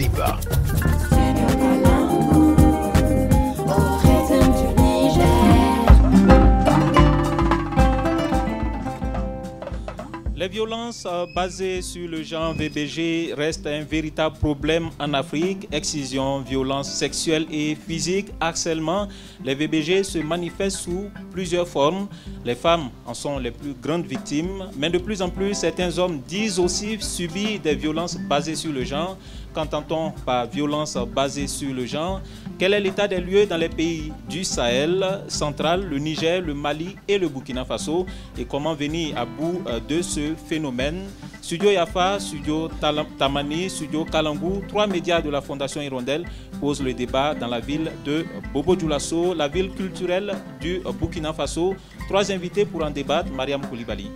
débat. Les violences basées sur le genre VBG restent un véritable problème en Afrique. Excision, violences sexuelles et physiques, harcèlement. Les VBG se manifestent sous plusieurs formes. Les femmes en sont les plus grandes victimes, mais de plus en plus, certains hommes disent aussi subir des violences basées sur le genre. Qu'entend-on par violence basée sur le genre? Quel est l'état des lieux dans les pays du Sahel central, le Niger, le Mali et le Burkina Faso? Et comment venir à bout de ce phénomène? Studio Yafa, Studio Tamani, Studio Kalangu, 3 médias de la Fondation Hirondelle posent le débat dans la ville de Bobo-Dioulasso, la ville culturelle du Burkina Faso. 3 invités pour en débattre. Mariam Koulibaly.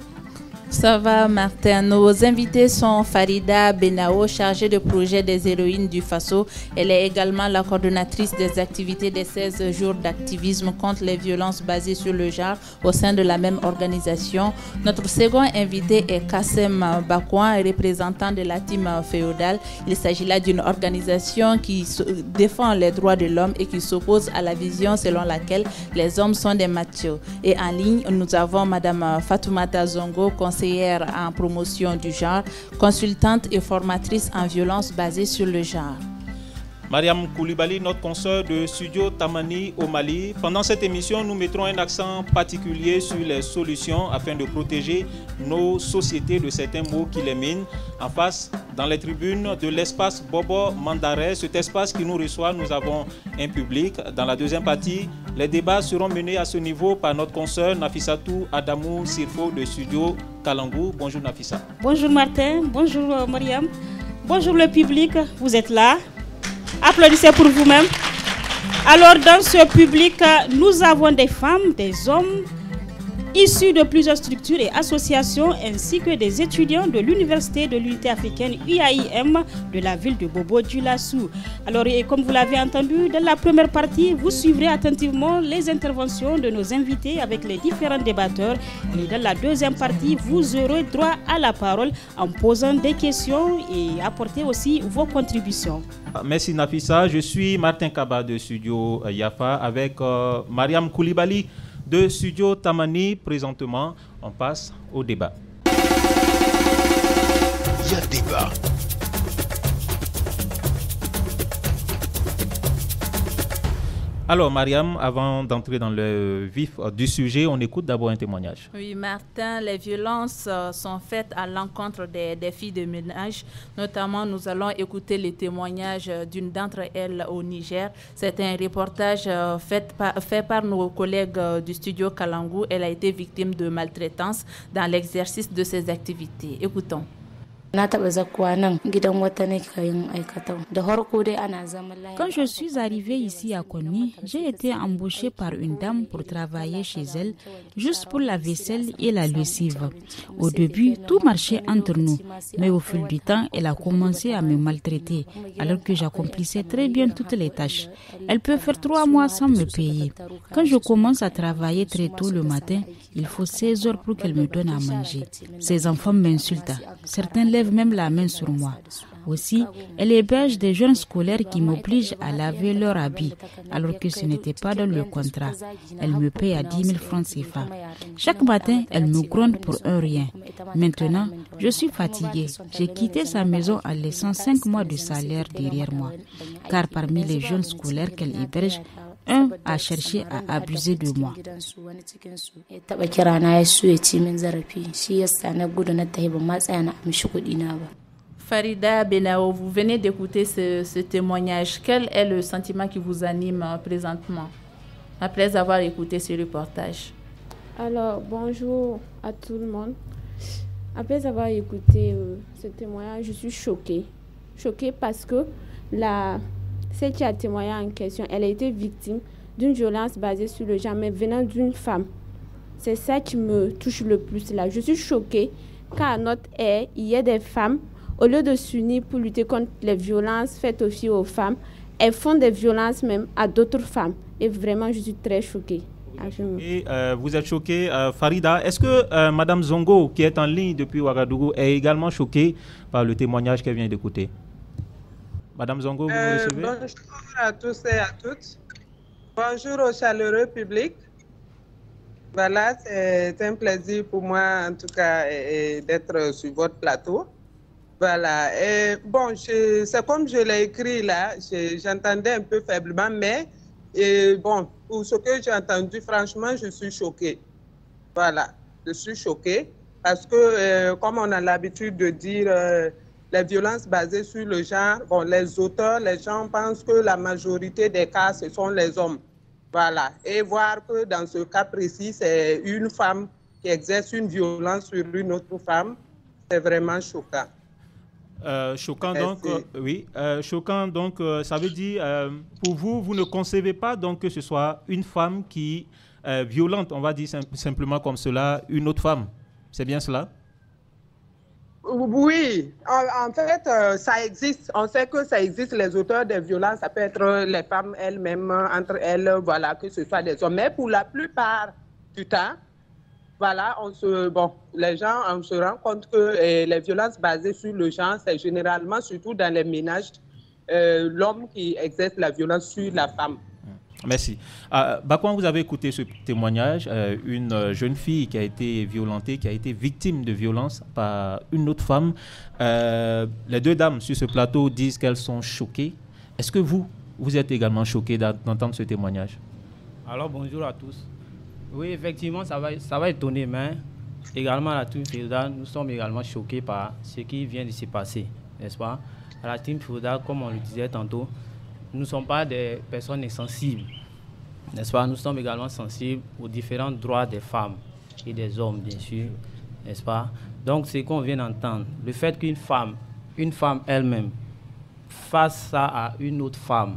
Ça va, Martin. Nos invités sont Farida Benao, chargée de projet des héroïnes du Faso. Elle est également la coordonnatrice des activités des 16 jours d'activisme contre les violences basées sur le genre au sein de la même organisation. Notre second invité est Kassem Bakouan, représentant de la team féodale. Il s'agit là d'une organisation qui défend les droits de l'homme et qui s'oppose à la vision selon laquelle les hommes sont des machos. Et en ligne, nous avons Madame Fatoumata Zongo, conseillère en promotion du genre, consultante et formatrice en violence basée sur le genre. Mariam Koulibaly, notre consoeur de Studio Tamani au Mali. Pendant cette émission, nous mettrons un accent particulier sur les solutions afin de protéger nos sociétés de certains maux qui les minent. En face, dans les tribunes de l'espace Bobo Mandare, cet espace qui nous reçoit, nous avons un public. Dans la deuxième partie, les débats seront menés à ce niveau par notre consoeur Nafissatou Adamou Sirfo de Studio Kalangu. Bonjour Nafissa. Bonjour Martin, bonjour Mariam, bonjour le public, vous êtes là. Applaudissez pour vous-même. Alors dans ce public, nous avons des femmes, des hommes issus de plusieurs structures et associations ainsi que des étudiants de l'Université de l'Unité africaine UAIM de la ville de Bobo-Dioulasso. Alors et comme vous l'avez entendu, dans la première partie, vous suivrez attentivement les interventions de nos invités avec les différents débatteurs. Et dans la deuxième partie, vous aurez droit à la parole en posant des questions et apporter aussi vos contributions. Merci Nafissa. Je suis Martin Kaba de Studio Yafa avec Mariam Koulibaly de Studio Tamani. Présentement, on passe au débat. Il y a débat. Alors Mariam, avant d'entrer dans le vif du sujet, on écoute d'abord un témoignage. Oui, Martin, les violences sont faites à l'encontre des filles de ménage. Notamment, nous allons écouter les témoignages d'une d'entre elles au Niger. C'est un reportage fait par nos collègues du studio Kalangu. Elle a été victime de maltraitance dans l'exercice de ses activités. Écoutons. Quand je suis arrivée ici à Konni, j'ai été embauchée par une dame pour travailler chez elle, juste pour la vaisselle et la lessive. Au début, tout marchait entre nous, mais au fil du temps, elle a commencé à me maltraiter, alors que j'accomplissais très bien toutes les tâches. Elle peut faire 3 mois sans me payer. Quand je commence à travailler très tôt le matin, il faut 16 heures pour qu'elle me donne à manger. Ces enfants m'insultent. Certains lèvent même la main sur moi. Aussi, elle héberge des jeunes scolaires qui m'obligent à laver leur habit, alors que ce n'était pas dans le contrat. Elle me paye à 10 000 francs CFA. Chaque matin, elle me gronde pour un rien. Maintenant, je suis fatiguée. J'ai quitté sa maison en laissant 5 mois de salaire derrière moi. Car parmi les jeunes scolaires qu'elle héberge, un a cherché à abuser de moi. Farida Benao, vous venez d'écouter ce témoignage. Quel est le sentiment qui vous anime présentement, après avoir écouté ce reportage? Alors, bonjour à tout le monde. Après avoir écouté ce témoignage, je suis choquée. Choquée parce que celle qui a témoigné en question, elle a été victime d'une violence basée sur le genre, mais venant d'une femme. C'est ça qui me touche le plus là. Je suis choquée qu'à notre ère, il y ait des femmes, au lieu de s'unir pour lutter contre les violences faites aux filles et aux femmes, elles font des violences même à d'autres femmes. Et vraiment, je suis très choquée. Et vous êtes choquée, Farida. Est-ce que Madame Zongo, qui est en ligne depuis Ouagadougou, est également choquée par le témoignage qu'elle vient d'écouter? Madame Zongo, vous nous recevez? Bonjour à tous et à toutes. Bonjour au chaleureux public. Voilà, c'est un plaisir pour moi, en tout cas, d'être sur votre plateau. Voilà. Et bon, c'est comme je l'ai écrit là, j'entendais un peu faiblement, mais bon, pour ce que j'ai entendu, franchement, je suis choquée. Voilà, je suis choquée parce que, comme on a l'habitude de dire, les violences basées sur le genre, bon, les auteurs, les gens pensent que la majorité des cas, ce sont les hommes. Voilà. Et voir que dans ce cas précis, c'est une femme qui exerce une violence sur une autre femme, c'est vraiment choquant. Choquant donc, oui. Choquant donc, ça veut dire, pour vous, vous ne concevez pas donc que ce soit une femme qui violente, on va dire simplement comme cela, une autre femme. C'est bien cela? Oui, en fait, ça existe. On sait que ça existe. Les auteurs de violences, ça peut être les femmes elles-mêmes, entre elles, voilà, que ce soit des hommes. Mais pour la plupart du temps, voilà, les gens, on se rend compte que les violences basées sur le genre, c'est généralement, surtout dans les ménages, l'homme qui exerce la violence sur la femme. Merci. Bakwan, vous avez écouté ce témoignage, une jeune fille qui a été violentée, qui a été victime de violence par une autre femme. Les deux dames sur ce plateau disent qu'elles sont choquées. Est-ce que vous êtes également choqués d'entendre ce témoignage? Alors, bonjour à tous. Oui, effectivement, ça va étonner, mais également à la Team Feuda, nous sommes également choqués par ce qui vient de se passer, n'est-ce pas? À la Team Feuda, comme on le disait tantôt, nous ne sommes pas des personnes insensibles, n'est-ce pas? Nous sommes également sensibles aux différents droits des femmes et des hommes, bien sûr, n'est-ce pas? Donc, c'est qu'on vient d'entendre. Le fait qu'une femme elle-même, fasse ça à une autre femme,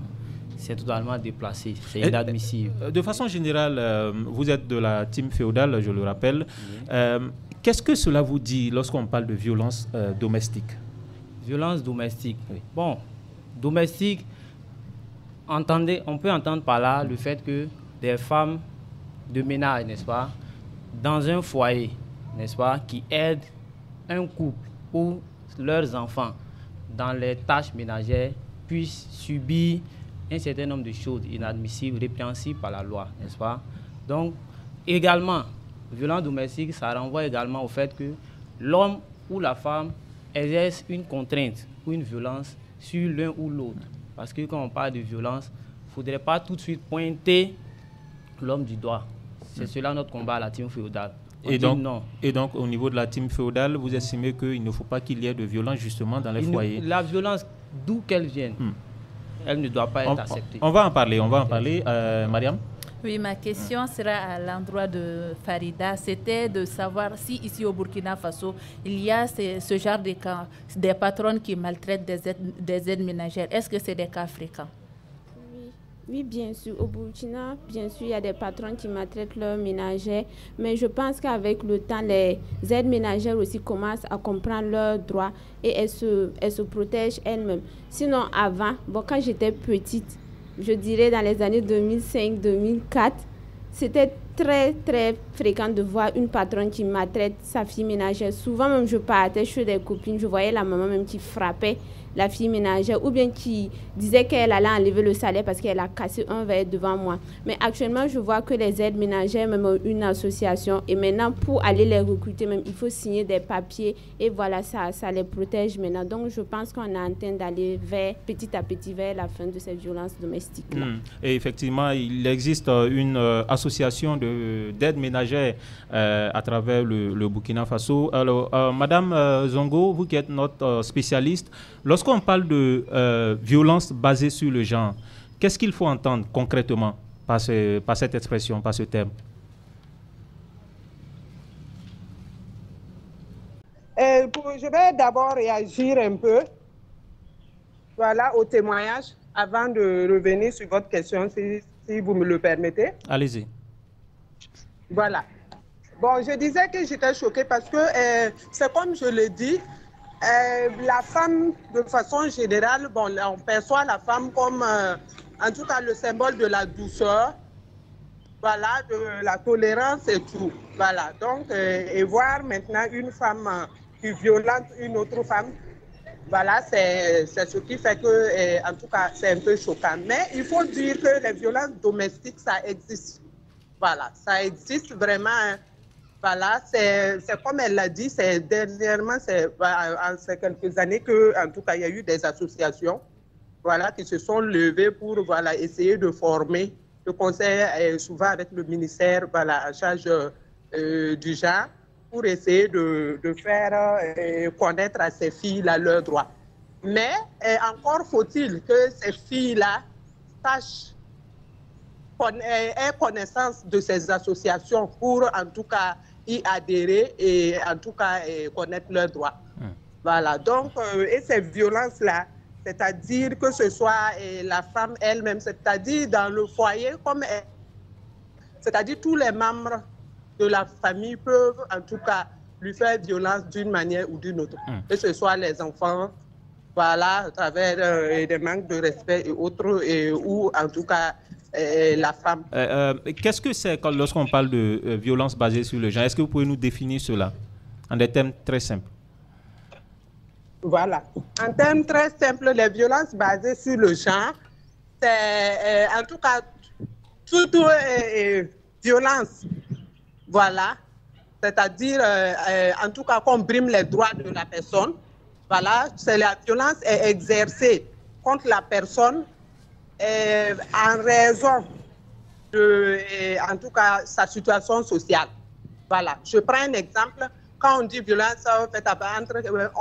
c'est totalement déplacé, c'est inadmissible. De façon générale, vous êtes de la team féodale, je le rappelle. Oui. Qu'est-ce que cela vous dit lorsqu'on parle de violence domestique? Violence domestique. Oui. Bon, domestique, on peut entendre par là le fait que des femmes de ménage, n'est-ce pas, dans un foyer, n'est-ce pas, qui aident un couple ou leurs enfants dans les tâches ménagères puissent subir un certain nombre de choses inadmissibles, répréhensibles par la loi, n'est-ce pas? Donc, également, violence domestique, ça renvoie également au fait que l'homme ou la femme exerce une contrainte ou une violence sur l'un ou l'autre. Parce que quand on parle de violence, il ne faudrait pas tout de suite pointer l'homme du doigt. C'est cela notre combat à la team féodale. Et donc, au niveau de la team féodale, vous estimez qu'il ne faut pas qu'il y ait de violence justement dans les foyers? La violence, d'où qu'elle vienne, elle ne doit pas être acceptée. On va en parler. Mariam? Oui, ma question sera à l'endroit de Farida. C'était de savoir si ici au Burkina Faso, il y a ce genre de cas, des patronnes qui maltraitent des aides ménagères. Est-ce que c'est des cas fréquents? Oui, bien sûr. Au Burkina, bien sûr, il y a des patrons qui maltraitent leurs ménagères. Mais je pense qu'avec le temps, les aides ménagères aussi commencent à comprendre leurs droits et elles se protègent elles-mêmes. Sinon, avant, quand j'étais petite, je dirais dans les années 2005-2004, c'était très, très fréquent de voir une patronne qui maltraite sa fille ménagère. Souvent, même, je partais chez des copines, je voyais la maman même qui frappait la fille ménagère ou bien qui disait qu'elle allait enlever le salaire parce qu'elle a cassé un verre devant moi. Mais actuellement, je vois que les aides ménagères, même une association, et maintenant, pour aller les recruter, même, il faut signer des papiers et voilà, ça les protège maintenant. Donc, je pense qu'on est en train d'aller petit à petit vers la fin de cette violence domestique-là. Et effectivement, il existe une association d'aide ménagère à travers le Burkina Faso. Alors, Madame Zongo, vous qui êtes notre spécialiste, lorsqu'on parle de violence basée sur le genre, qu'est-ce qu'il faut entendre concrètement par cette expression, par ce terme? Je vais d'abord réagir un peu au témoignage avant de revenir sur votre question, si vous me le permettez. Allez-y. Voilà. Bon, je disais que j'étais choquée parce que c'est comme je l'ai dit, la femme, de façon générale, on perçoit la femme comme, en tout cas, le symbole de la douceur, voilà, de la tolérance et tout. Voilà. Donc, et voir maintenant une femme qui violente une autre femme, Voilà, c'est ce qui fait que, en tout cas, c'est un peu choquant. Mais il faut dire que les violences domestiques, ça existe. Voilà, ça existe vraiment. Voilà, c'est comme elle l'a dit, c'est dernièrement, c'est en ces quelques années que, en tout cas, il y a eu des associations, voilà, qui se sont levées pour, voilà, essayer de former. Le conseil est souvent avec le ministère, voilà, en charge du genre, pour essayer de faire connaître à ces filles-là leurs droits. Mais encore faut-il que ces filles-là sachent, aient connaissance de ces associations pour en tout cas y adhérer et en tout cas connaître leurs droits. Voilà, donc, et ces violences-là, c'est-à-dire que ce soit la femme elle-même, c'est-à-dire dans le foyer, comme c'est-à-dire tous les membres de la famille peuvent en tout cas lui faire violence d'une manière ou d'une autre, que ce soit les enfants, voilà, à travers des manques de respect et autres, ou en tout cas la femme. Qu'est-ce que c'est lorsqu'on parle de violence basée sur le genre? Est-ce que vous pouvez nous définir cela en des termes très simples? Voilà. En termes très simples, les violences basées sur le genre, c'est en tout cas toute violence, voilà, c'est-à-dire en tout cas qu'on brime les droits de la personne. Voilà, c'est la violence est exercée contre la personne en raison de, en tout cas, sa situation sociale. Voilà, je prends un exemple. Quand on dit violence,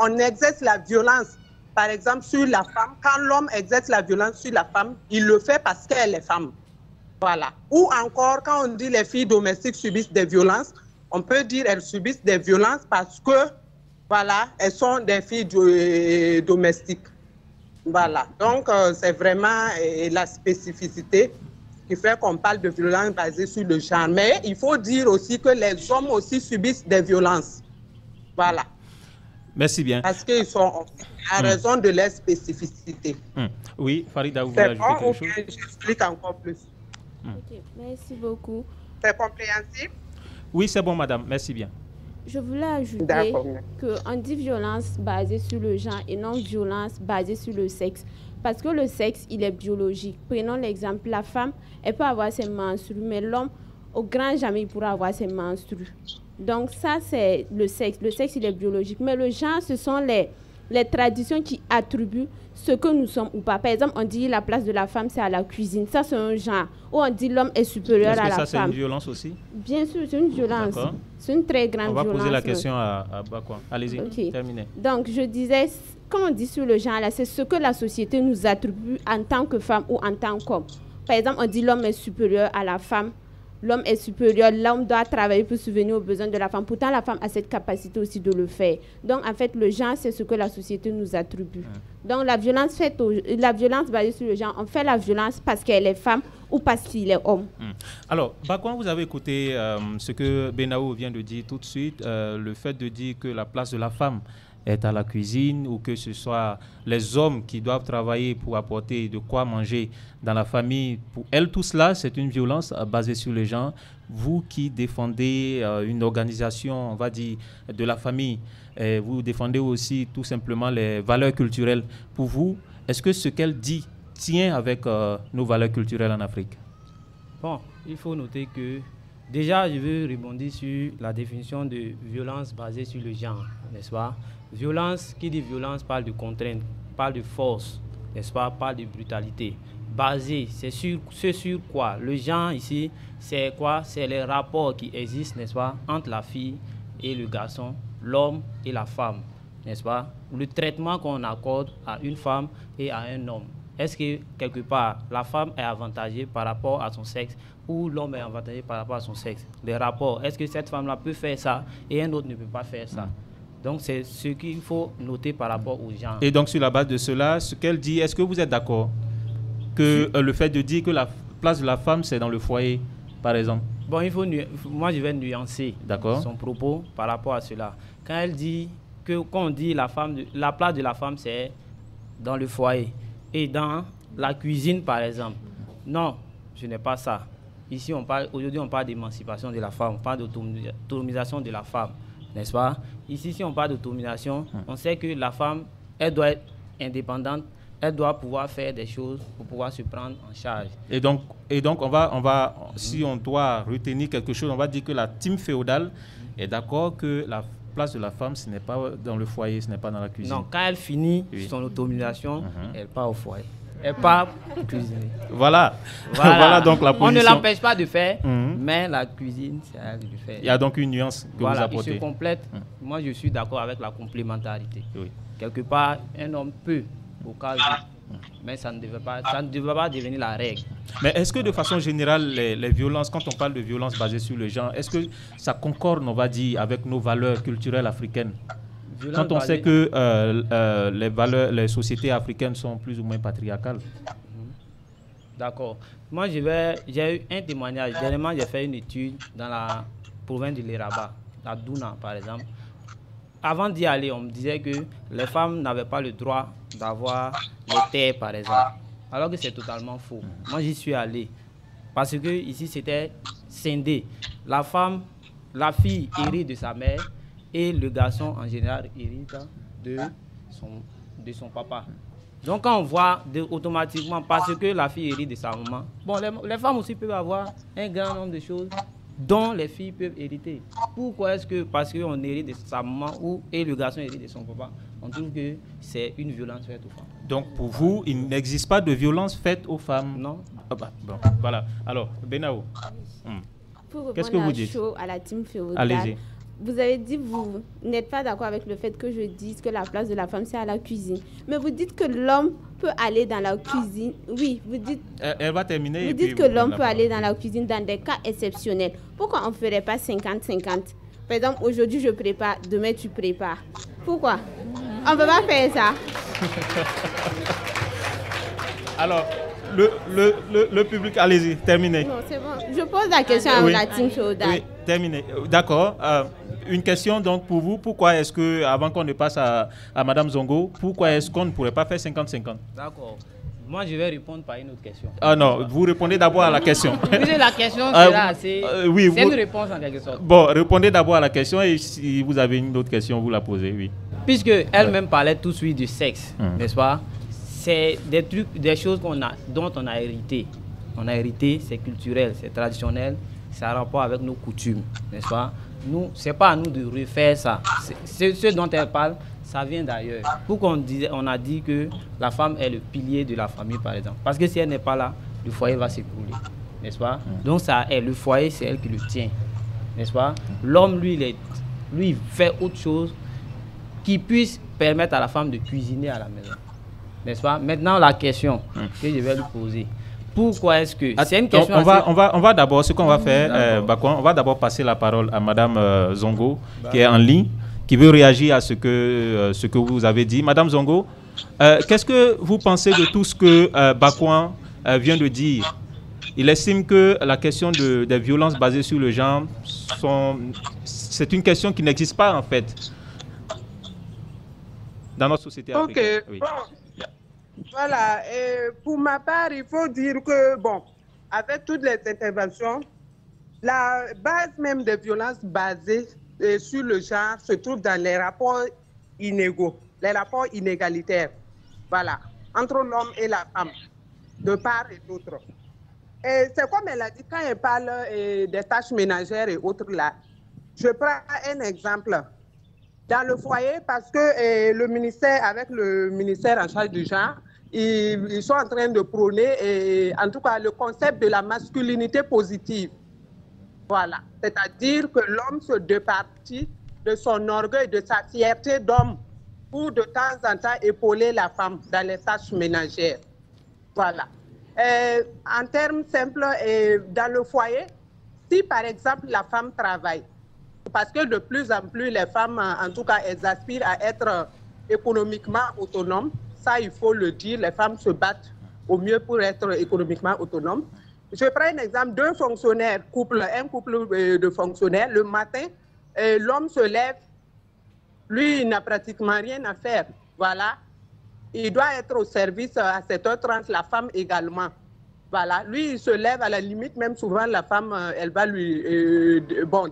on exerce la violence, par exemple, sur la femme. Quand l'homme exerce la violence sur la femme, il le fait parce qu'elle est femme. Voilà. Ou encore, quand on dit les filles domestiques subissent des violences, on peut dire qu'elles subissent des violences parce que, voilà, elles sont des filles domestiques. Voilà. Donc, c'est vraiment la spécificité qui fait qu'on parle de violence basée sur le genre. Mais il faut dire aussi que les hommes aussi subissent des violences. Voilà. Merci bien. Parce qu'ils sont à raison de leur spécificité. Oui, Farida, vous voulez ajouter quelque chose? J'explique encore plus. Ok, merci beaucoup. C'est compréhensible? Oui, c'est bon, madame. Merci bien. Je voulais ajouter qu'on dit violence basée sur le genre et non violence basée sur le sexe. Parce que le sexe, il est biologique. Prenons l'exemple, la femme, elle peut avoir ses menstrues, mais l'homme, au grand jamais, il pourra avoir ses menstrues. Donc ça, c'est le sexe. Le sexe, il est biologique. Mais le genre, ce sont les traditions qui attribuent ce que nous sommes ou pas. Par exemple, on dit la place de la femme, c'est à la cuisine. Ça, c'est un genre. Ou on dit l'homme est supérieur à la femme. Est-ce que ça, c'est une violence aussi? Bien sûr, c'est une violence. C'est une très grande violence. On va poser la question à Bakwa. Allez-y, terminez. Donc, je disais, quand on dit sur le genre, là, c'est ce que la société nous attribue en tant que femme ou en tant qu'homme. Par exemple, on dit l'homme est supérieur à la femme. L'homme est supérieur, l'homme doit travailler pour subvenir aux besoins de la femme. Pourtant, la femme a cette capacité aussi de le faire. Donc, en fait, le genre, c'est ce que la société nous attribue. Donc, la violence basée sur le genre, on fait la violence parce qu'elle est femme ou parce qu'il est homme. Alors, Bakwa, vous avez écouté ce que Benao vient de dire tout de suite, le fait de dire que la place de la femme est à la cuisine ou que ce soit les hommes qui doivent travailler pour apporter de quoi manger dans la famille. Pour elle, tout cela, c'est une violence basée sur le genre. Vous qui défendez une organisation, on va dire, de la famille, vous défendez aussi tout simplement les valeurs culturelles. Pour vous, est-ce que ce qu'elle dit tient avec nos valeurs culturelles en Afrique? Bon, il faut noter que déjà, je veux rebondir sur la définition de violence basée sur le genre, n'est-ce pas? Violence, qui dit violence parle de contrainte, parle de force, n'est-ce pas? Parle de brutalité. Basé, c'est sur quoi? Le genre ici, c'est quoi? C'est les rapports qui existent, n'est-ce pas? Entre la fille et le garçon, l'homme et la femme, n'est-ce pas? Le traitement qu'on accorde à une femme et à un homme. Est-ce que quelque part, la femme est avantagée par rapport à son sexe ou l'homme est avantagé par rapport à son sexe? Les rapports, est-ce que cette femme-là peut faire ça et un autre ne peut pas faire ça? Donc, c'est ce qu'il faut noter par rapport au genre. Et donc, sur la base de cela, ce qu'elle dit, est-ce que vous êtes d'accord que le fait de dire que la place de la femme, c'est dans le foyer, par exemple? Bon, moi, je vais nuancer son propos par rapport à cela. Quand elle dit que, quand on dit la place de la femme, c'est dans le foyer et dans la cuisine, par exemple. Non, ce n'est pas ça. Ici, aujourd'hui, on parle d'émancipation de la femme, on parle d'autonomisation de la femme, n'est-ce pas? Ici, si on parle d'autonomisation, on sait que la femme elle doit être indépendante, elle doit pouvoir faire des choses pour pouvoir se prendre en charge. Et donc si on doit retenir quelque chose, on va dire que la team féodale est d'accord que la place de la femme, ce n'est pas dans le foyer, ce n'est pas dans la cuisine. Non, quand elle finit son autonomisation, elle part au foyer. Elle part cuisiner. Voilà. Voilà donc la position. On ne l'empêche pas de faire, mais la cuisine, c'est à elle de faire. Il y a donc une nuance que vous apportez. Ils se complètent. Moi, je suis d'accord avec la complémentarité. Oui. Quelque part, un homme peut, au cas où, mais ça ne devrait pas devenir la règle. Mais est-ce que de façon générale, les violences, quand on parle de violences basées sur le genre, est-ce que ça concorde, on va dire, avec nos valeurs culturelles africaines? Quand on sait que les sociétés africaines sont plus ou moins patriarcales. D'accord. Moi, j'ai eu un témoignage. Dernièrement, j'ai fait une étude dans la province de l'Eraba, à Douna, par exemple. Avant d'y aller, on me disait que les femmes n'avaient pas le droit d'avoir les terres, par exemple. Alors que c'est totalement faux. Moi, j'y suis allé. Parce que ici, c'était scindé. La fille hérite de sa mère et le garçon, en général, hérite de son papa. Donc, quand on voit automatiquement, parce que la fille hérite de sa maman, bon, les femmes aussi peuvent avoir un grand nombre de choses dont les filles peuvent hériter. Pourquoi est-ce que, parce qu'on hérite de sa maman et le garçon hérite de son papa, on trouve que c'est une violence faite aux femmes? Donc pour vous, il n'existe pas de violence faite aux femmes? Non. Bon, voilà. Alors, Benao, qu'est-ce que vous dites à la team féodale? Allez-y. Vous avez dit que vous n'êtes pas d'accord avec le fait que je dise que la place de la femme, c'est à la cuisine. Mais vous dites que l'homme peut aller dans la cuisine. Oui, vous dites... Elle va terminer. Vous dites que l'homme peut aller dans la cuisine dans des cas exceptionnels. Pourquoi on ne ferait pas 50-50? Par exemple, aujourd'hui, je prépare, demain, tu prépares. Pourquoi? On ne peut pas faire ça. Alors, le public, allez-y, terminez. Non, c'est bon. Je pose la question à la team féodale. Oui, terminez. D'accord. Une question donc pour vous. Pourquoi est-ce que, avant qu'on ne passe à Madame Zongo, pourquoi est-ce qu'on ne pourrait pas faire 50-50? D'accord. Moi, je vais répondre par une autre question. Ah non, vous répondez d'abord à la question. La question sera assez... oui, c'est une réponse en quelque sorte. Bon, répondez d'abord à la question et si vous avez une autre question, vous la posez, oui. Puisque elle-même parlait tout de suite du sexe, n'est-ce pas? C'est des trucs, des choses dont on a hérité. On a hérité, c'est culturel, c'est traditionnel, ça a rapport avec nos coutumes, n'est-ce pas? Nous, c'est pas à nous de refaire ça. Ce dont elle parle, ça vient d'ailleurs. Pourquoi on a dit que la femme est le pilier de la famille, par exemple? Parce que si elle n'est pas là, le foyer va s'écrouler, n'est-ce pas? Donc ça est le foyer, c'est elle qui le tient, n'est-ce pas? L'homme, lui, fait autre chose qui puisse permettre à la femme de cuisiner à la maison, n'est-ce pas? Maintenant, la question que je vais lui poser. Pourquoi est-ce que... C'est une question on va d'abord, ce qu'on va faire, on va d'abord passer la parole à Madame Zongo, qui est en ligne, qui veut réagir à ce que vous avez dit. Madame Zongo, qu'est-ce que vous pensez de tout ce que Bakouan vient de dire? Il estime que la question des violences basées sur le genre, c'est une question qui n'existe pas en fait dans notre société africaine. Oui. Bon, voilà, et pour ma part, il faut dire que, bon, avec toutes les interventions, la base même des violences basées sur le genre se trouve dans les rapports inégaux, les rapports inégalitaires, voilà, entre l'homme et la femme, de part et d'autre. Et c'est comme elle a dit, quand elle parle des tâches ménagères et autres là, je prends un exemple. Dans le foyer, parce que le ministère, avec le ministère en charge du genre, ils sont en train de prôner, en tout cas, le concept de la masculinité positive. Voilà. C'est-à-dire que l'homme se départit de son orgueil, de sa fierté d'homme, pour de temps en temps épauler la femme dans les tâches ménagères. Voilà. En termes simples, dans le foyer, si par exemple la femme travaille, parce que de plus en plus, les femmes, en tout cas, elles aspirent à être économiquement autonomes. Ça, il faut le dire, les femmes se battent au mieux pour être économiquement autonomes. Je prends un exemple, un couple de fonctionnaires, le matin, l'homme se lève, lui, il n'a pratiquement rien à faire. Voilà. Il doit être au service à 7h30, la femme également. Voilà, lui, il se lève à la limite, même souvent la femme, elle va lui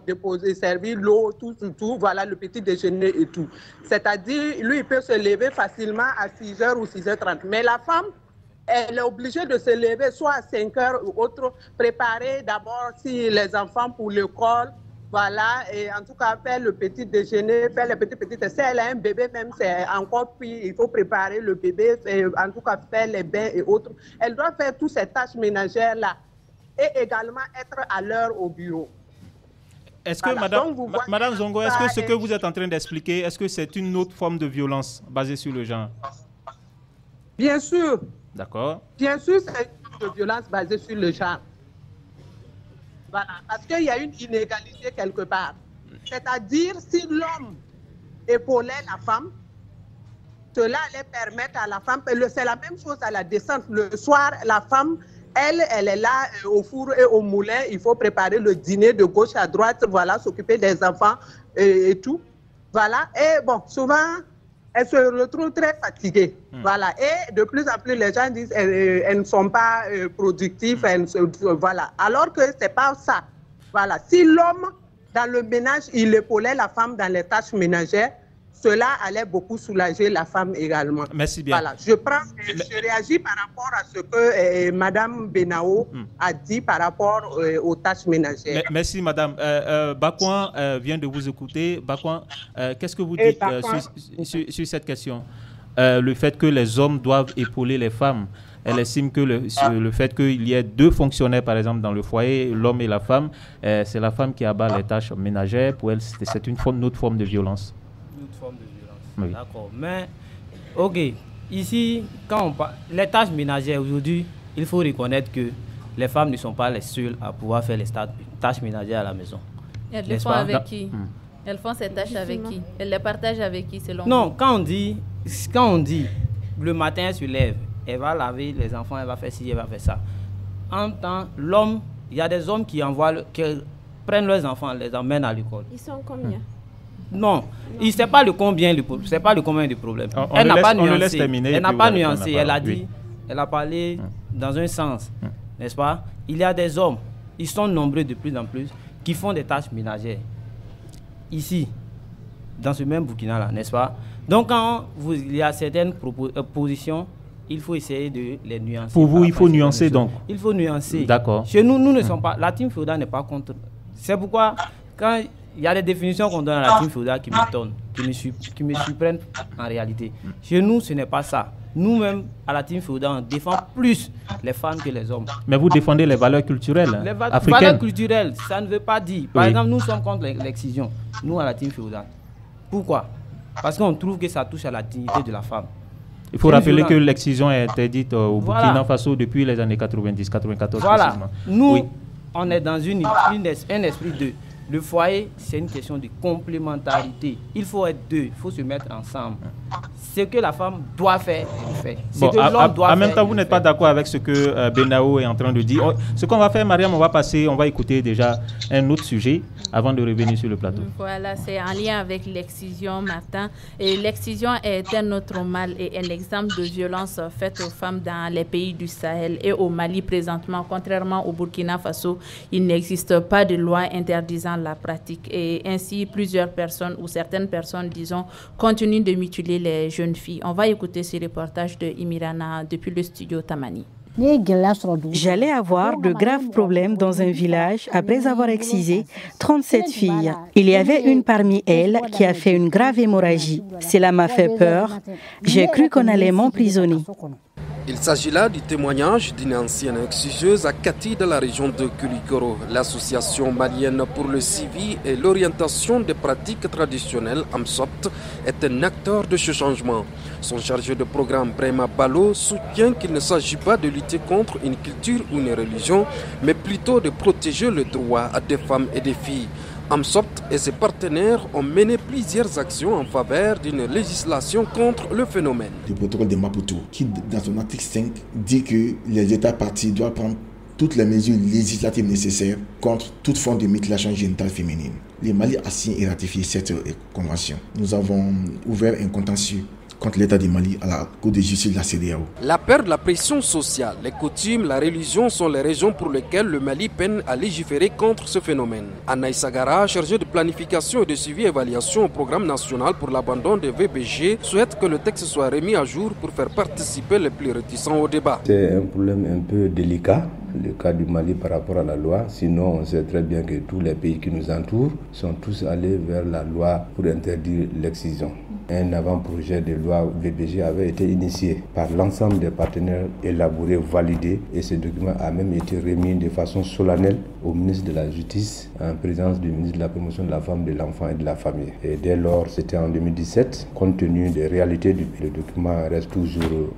déposer, servir l'eau, tout, voilà, le petit déjeuner et tout. C'est-à-dire, lui, il peut se lever facilement à 6h ou 6h30. Mais la femme, elle est obligée de se lever soit à 5h ou autre, préparer d'abord si les enfants pour l'école, voilà, et en tout cas faire le petit déjeuner, faire le petit. Si elle a un bébé même, c'est encore plus, il faut préparer le bébé, en tout cas faire les bains et autres. Elle doit faire toutes ces tâches ménagères-là et également être à l'heure au bureau. Est-ce que, Madame Zongo, est-ce que ce que vous êtes en train d'expliquer, est-ce que c'est une autre forme de violence basée sur le genre? Bien sûr. D'accord. Bien sûr, c'est une forme de violence basée sur le genre. Voilà, parce qu'il y a une inégalité quelque part. C'est-à-dire, si l'homme épaulait la femme, cela allait permettre à la femme, c'est la même chose à la descente. Le soir, la femme, elle est là au four et au moulin, il faut préparer le dîner de gauche à droite, voilà, s'occuper des enfants et tout. Voilà, et bon, souvent, elles se retrouvent très fatiguées. Voilà. Et de plus en plus, les gens disent qu'elles ne sont pas productives. Voilà. Alors que ce n'est pas ça. Voilà. Si l'homme, dans le ménage, il épaulait la femme dans les tâches ménagères, cela allait beaucoup soulager la femme également. Merci bien. Voilà. Je réagis par rapport à ce que Mme Benao a dit par rapport aux tâches ménagères. Merci, Madame. Bakouan vient de vous écouter. Bakouan, qu'est-ce que vous dites sur cette question? Le fait que les hommes doivent épauler les femmes. Elle estime que le fait qu'il y ait deux fonctionnaires, par exemple, dans le foyer, l'homme et la femme, c'est la femme qui abat les tâches ménagères. Pour elle, c'est une autre forme de violence. Forme de violence. Oui. D'accord. Mais, ok, ici, quand on parle, les tâches ménagères aujourd'hui, il faut reconnaître que les femmes ne sont pas les seules à pouvoir faire les tâches ménagères à la maison. Elles les font avec qui? Elles font ces tâches avec qui? Elles les partagent avec qui selon Non, vous? quand on dit le matin elle se lève, elle va laver les enfants, elle va faire ci, elle va faire ça. En temps, l'homme, il y a des hommes qui prennent leurs enfants, les emmènent à l'école. Ils sont combien? Non, il ne sait pas le combien du problème. Elle n'a pas nuancé. Elle n'a pas nuancé. Elle a dit, elle a parlé dans un sens, n'est-ce pas? Il y a des hommes, ils sont nombreux de plus en plus, qui font des tâches ménagères. Ici, dans ce même Burkina-là, n'est-ce pas? Donc, quand il y a certaines positions, il faut essayer de les nuancer. Pour vous, il faut nuancer donc? Il faut nuancer. D'accord. Chez nous, nous ne sommes pas... La team Feuda n'est pas contre... C'est pourquoi, quand il y a des définitions qu'on donne à la team Feuda qui m'étonnent, qui me surprennent en réalité. Chez nous, ce n'est pas ça. Nous-mêmes, à la team Feuda, on défend plus les femmes que les hommes. Mais vous défendez les valeurs culturelles africaines. Les valeurs culturelles, ça ne veut pas dire... Par exemple, nous sommes contre l'excision. Nous, à la team Feuda. Pourquoi? Parce qu'on trouve que ça touche à la dignité de la femme. Il faut rappeler que l'excision est interdite au Burkina Faso depuis les années 90-94. Voilà. Nous, on est dans un esprit de... Le foyer, c'est une question de complémentarité. Il faut être deux, il faut se mettre ensemble. Ce que la femme doit faire, elle fait. Ce que l'homme doit faire. En même temps, vous n'êtes pas d'accord avec ce que Benao est en train de dire. Ce qu'on va faire, Mariam, on va écouter déjà un autre sujet avant de revenir sur le plateau. Voilà, c'est en lien avec l'excision, Martin. Et l'excision est un autre mal et un exemple de violence faite aux femmes dans les pays du Sahel et au Mali présentement. Contrairement au Burkina Faso, il n'existe pas de loi interdisant la pratique. Et ainsi, plusieurs personnes ou certaines personnes, disons, continuent de mutiler les jeunes filles. On va écouter ce reportage de Imirana depuis le studio Tamani. J'allais avoir de graves problèmes dans un village après avoir excisé 37 filles. Il y avait une parmi elles qui a fait une grave hémorragie. Cela m'a fait peur. J'ai cru qu'on allait m'emprisonner. Il s'agit là du témoignage d'une ancienne exciseuse à Kati dans la région de Kulikoro. L'association malienne pour le suivi et l'orientation des pratiques traditionnelles, AMSOPT, est un acteur de ce changement. Son chargé de programme, Brema Balo, soutient qu'il ne s'agit pas de lutter contre une culture ou une religion, mais plutôt de protéger le droit des femmes et des filles. AMSOPT et ses partenaires ont mené plusieurs actions en faveur d'une législation contre le phénomène. Le protocole de Maputo, qui dans son article 5 dit que les États partis doivent prendre toutes les mesures législatives nécessaires contre toute forme de mutilation génitale féminine. Le Mali a signé et ratifié cette convention. Nous avons ouvert un contentieux contre l'État du Mali à la Cour de justice de la CEDEAO. La peur de la pression sociale, les coutumes, la religion sont les raisons pour lesquelles le Mali peine à légiférer contre ce phénomène. Anaïs Sagara, chargée de planification et de suivi et évaluation au programme national pour l'abandon des VBG, souhaite que le texte soit remis à jour pour faire participer les plus réticents au débat. C'est un problème un peu délicat, le cas du Mali par rapport à la loi. Sinon, on sait très bien que tous les pays qui nous entourent sont tous allés vers la loi pour interdire l'excision. Un avant-projet de loi VBG avait été initié par l'ensemble des partenaires, élaboré, validé, et ce document a même été remis de façon solennelle au ministre de la Justice en présence du ministre de la Promotion de la Femme, de l'Enfant et de la Famille. Et dès lors, c'était en 2017, compte tenu des réalités du pays, le document reste toujours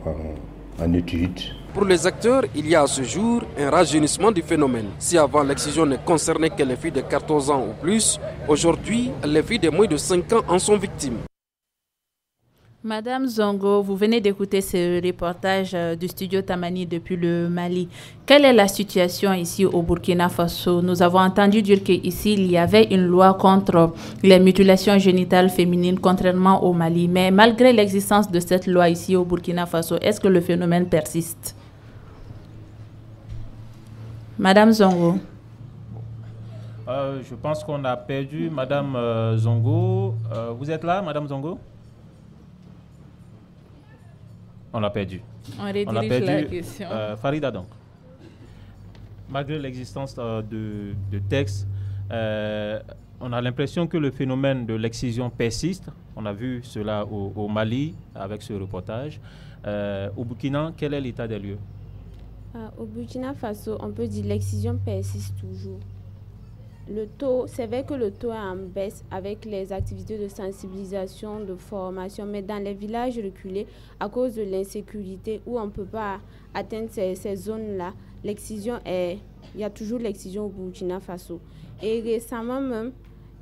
en étude. Pour les acteurs, il y a à ce jour un rajeunissement du phénomène. Si avant l'excision ne concernait que les filles de 14 ans ou plus, aujourd'hui, les filles de moins de 5 ans en sont victimes. Madame Zongo, vous venez d'écouter ce reportage du studio Tamani depuis le Mali. Quelle est la situation ici au Burkina Faso? Nous avons entendu dire qu'ici, il y avait une loi contre les mutilations génitales féminines, contrairement au Mali. Mais malgré l'existence de cette loi ici au Burkina Faso, est-ce que le phénomène persiste? Madame Zongo. Je pense qu'on a perdu Madame Zongo. Vous êtes là, Madame Zongo? On l'a perdu. On redirige la question. Farida, donc. Malgré l'existence de textes, on a l'impression que le phénomène de l'excision persiste. On a vu cela au Mali avec ce reportage. Au Burkina, quel est l'état des lieux? Au Burkina Faso, on peut dire que l'excision persiste toujours. Le taux, c'est vrai que le taux est en baisse avec les activités de sensibilisation, de formation, mais dans les villages reculés, à cause de l'insécurité où on ne peut pas atteindre ces zones-là, l'excision il y a toujours l'excision au Burkina Faso. Et récemment même,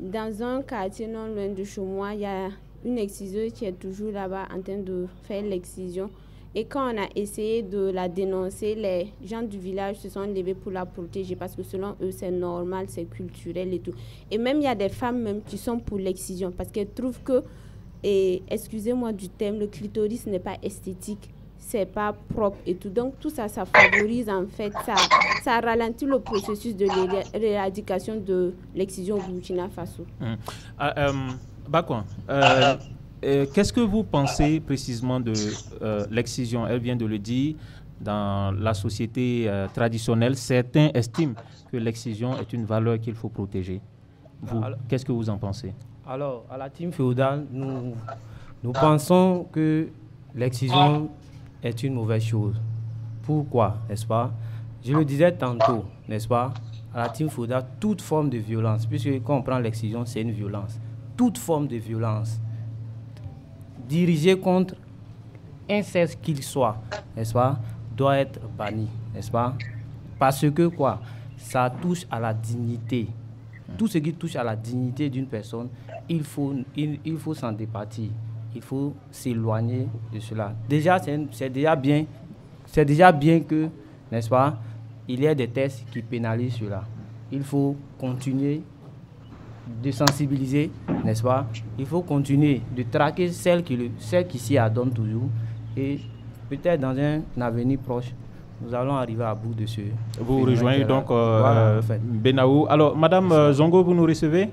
dans un quartier non loin de chez moi, il y a une exciseuse qui est toujours là-bas en train de faire l'excision. Et quand on a essayé de la dénoncer, les gens du village se sont levés pour la protéger parce que selon eux, c'est normal, c'est culturel et tout. Et même, il y a des femmes même qui sont pour l'excision parce qu'elles trouvent que, et excusez-moi du terme, le clitoris n'est pas esthétique, c'est pas propre et tout. Donc, tout ça, ça favorise en fait, ça ralentit le processus de l'éradication de l'excision au Burkina Faso. Bakwan, qu'est-ce que vous pensez précisément de l'excision? Elle vient de le dire, dans la société traditionnelle, certains estiment que l'excision est une valeur qu'il faut protéger. Vous, qu'est-ce que vous en pensez? Alors, à la team féodale, nous pensons que l'excision est une mauvaise chose. Pourquoi, n'est-ce pas? Je le disais tantôt, n'est-ce pas? À la team féodale, toute forme de violence, puisque quand on prend l'excision, c'est une violence. Toute forme de violence dirigé contre un sexe qu'il soit, n'est-ce pas, doit être banni, n'est-ce pas? Parce que quoi? Ça touche à la dignité. Tout ce qui touche à la dignité d'une personne, il faut s'en départir. Il faut s'éloigner de cela. Déjà, c'est déjà bien que, n'est-ce pas, il y ait des tests qui pénalisent cela. Il faut continuer de sensibiliser, n'est-ce pas? Il faut continuer de traquer celles qui s'y adonnent toujours. Et peut-être dans un avenir proche, nous allons arriver à bout de ce... Vous rejoignez donc Benaou. Alors, Madame Zongo, vous nous recevez?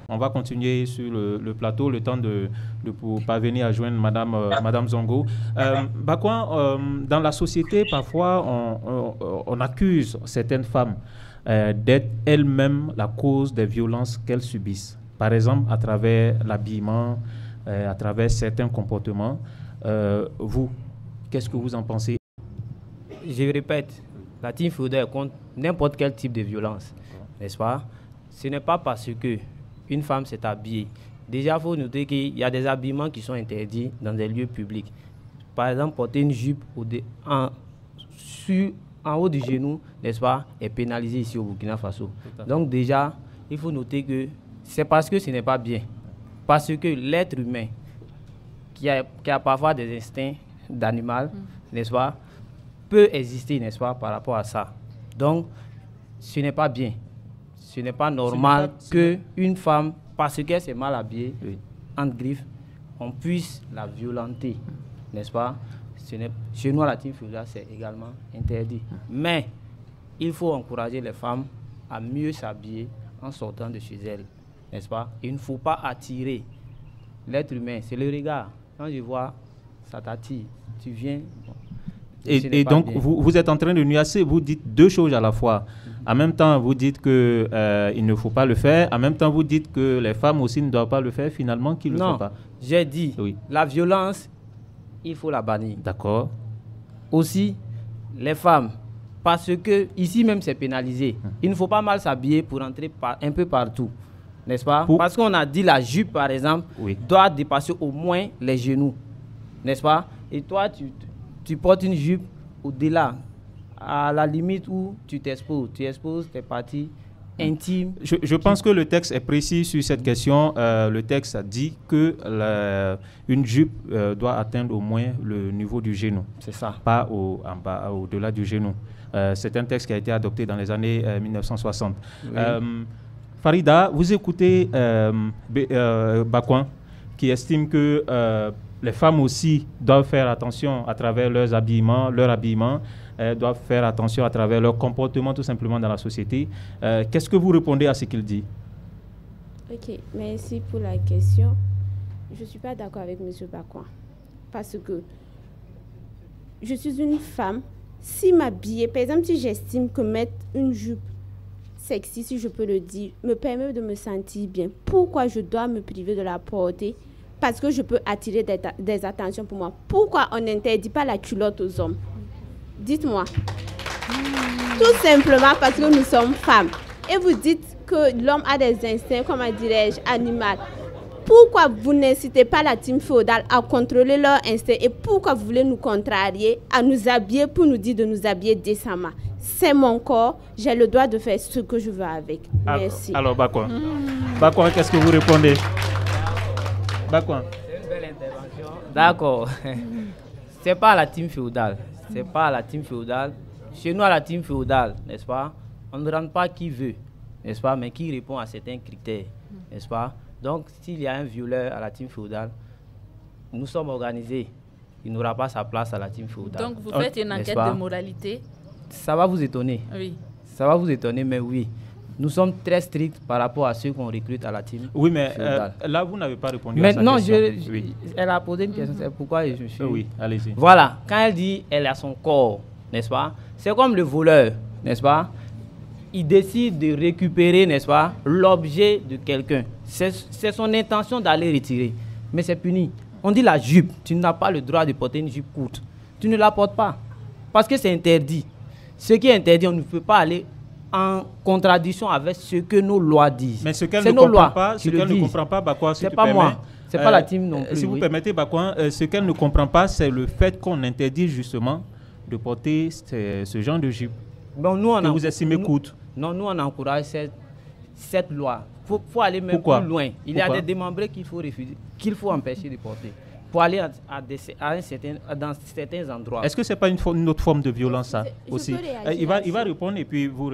On va continuer sur le plateau, le temps de parvenir à joindre Madame Zongo. Bakwan, dans la société, parfois, on accuse certaines femmes d'être elles-mêmes la cause des violences qu'elles subissent. Par exemple, à travers l'habillement, à travers certains comportements. Vous, qu'est-ce que vous en pensez? Je répète, la team féodale contre n'importe quel type de violence, n'est-ce pas? Ce n'est pas parce que une femme s'est habillée. Déjà, il faut noter qu'il y a des habillements qui sont interdits dans des lieux publics. Par exemple, porter une jupe en haut du genou, n'est-ce pas, est pénalisé ici au Burkina Faso. Donc déjà, il faut noter que c'est parce que ce n'est pas bien. Parce que l'être humain, qui a parfois des instincts d'animal, n'est-ce pas, peut exister, n'est-ce pas, par rapport à ça. Donc, ce n'est pas bien. Ce n'est pas normal qu'une femme, parce qu'elle s'est mal habillée, entre griffes, on puisse la violenter, n'est-ce pas? Chez nous, à la team féodale, c'est également interdit. Mais il faut encourager les femmes à mieux s'habiller en sortant de chez elles, n'est-ce pas? Il ne faut pas attirer l'être humain, c'est le regard. Quand je vois, ça t'attire, tu viens. Bon, et donc, vous êtes en train de nuancer, vous dites deux choses à la fois. En même temps, vous dites qu'il ne faut pas le faire. En même temps, vous dites que les femmes aussi ne doivent pas le faire, finalement, qu'ils ne le font pas. J'ai dit, la violence, il faut la bannir. D'accord. Aussi, les femmes, parce que ici même c'est pénalisé. Il ne faut pas mal s'habiller pour entrer un peu partout, n'est-ce pas? Parce qu'on a dit la jupe, par exemple, doit dépasser au moins les genoux, n'est-ce pas? Et toi, tu portes une jupe au-delà, à la limite où tu exposes tes parties intimes. Je pense que le texte est précis sur cette question. Le texte dit que une jupe doit atteindre au moins le niveau du genou. C'est ça. Pas au-delà du genou. C'est un texte qui a été adopté dans les années 1960. Oui. Farida, vous écoutez Bakwan, qui estime que les femmes aussi doivent faire attention à travers leur habillement, doivent faire attention à travers leur comportement tout simplement dans la société. Qu'est-ce que vous répondez à ce qu'il dit? Ok, merci pour la question. Je ne suis pas d'accord avec M. Bakwan parce que je suis une femme. Si m'habiller, par exemple, si j'estime que mettre une jupe sexy, si je peux le dire, me permet de me sentir bien, pourquoi je dois me priver de la porter? Parce que je peux attirer des attentions pour moi. Pourquoi on n'interdit pas la culotte aux hommes? Dites-moi. Tout simplement parce que nous sommes femmes. Et vous dites que l'homme a des instincts, comment dirais-je, animaux. Pourquoi vous n'incitez pas la team féodale à contrôler leurs instincts et pourquoi vous voulez nous contrarier à nous habiller pour nous dire de nous habiller décemment? C'est mon corps, j'ai le droit de faire ce que je veux avec. Merci. Alors, Bakwan, qu'est-ce que vous répondez? Bakwan. C'est une belle intervention. D'accord. C'est pas la team féodale. C'est pas la team féodale. Chez nous, à la team féodale, n'est-ce pas? On ne rentre pas qui veut, n'est-ce pas? Mais qui répond à certains critères, n'est-ce pas? Donc, s'il y a un violeur à la team féodale, nous sommes organisés. Il n'aura pas sa place à la team féodale. Donc, vous faites une enquête de moralité? Ça va vous étonner. Oui. Ça va vous étonner, mais oui. Nous sommes très stricts par rapport à ceux qu'on recrute à la team. Oui, mais là, vous n'avez pas répondu maintenant, à sa question. Elle a posé une question, c'est pourquoi je me suis... Oui, allez-y. Voilà, quand elle dit elle a son corps, n'est-ce pas? C'est comme le voleur, n'est-ce pas? Il décide de récupérer, n'est-ce pas, l'objet de quelqu'un. C'est son intention d'aller retirer. Mais c'est puni. On dit la jupe. Tu n'as pas le droit de porter une jupe courte. Tu ne la portes pas. Parce que c'est interdit. Ce qui est interdit, on ne peut pas aller en contradiction avec ce que nos lois disent. Mais ce qu'elle ne comprend pas, Bakwan, c'est pas moi. C'est pas la team non plus. Si vous permettez, Bakwan, ce qu'elle ne comprend pas, c'est le fait qu'on interdit justement de porter ce genre de jupe. Bon, nous, vous estimez courte. Non, nous, on encourage cette loi. Il faut aller même plus loin. Il y a des démembrés qu'il faut refuser, qu'il faut empêcher de porter. Pour aller dans certains endroits. Est-ce que ce n'est pas une autre forme de violence, ça aussi? Il va répondre et puis vous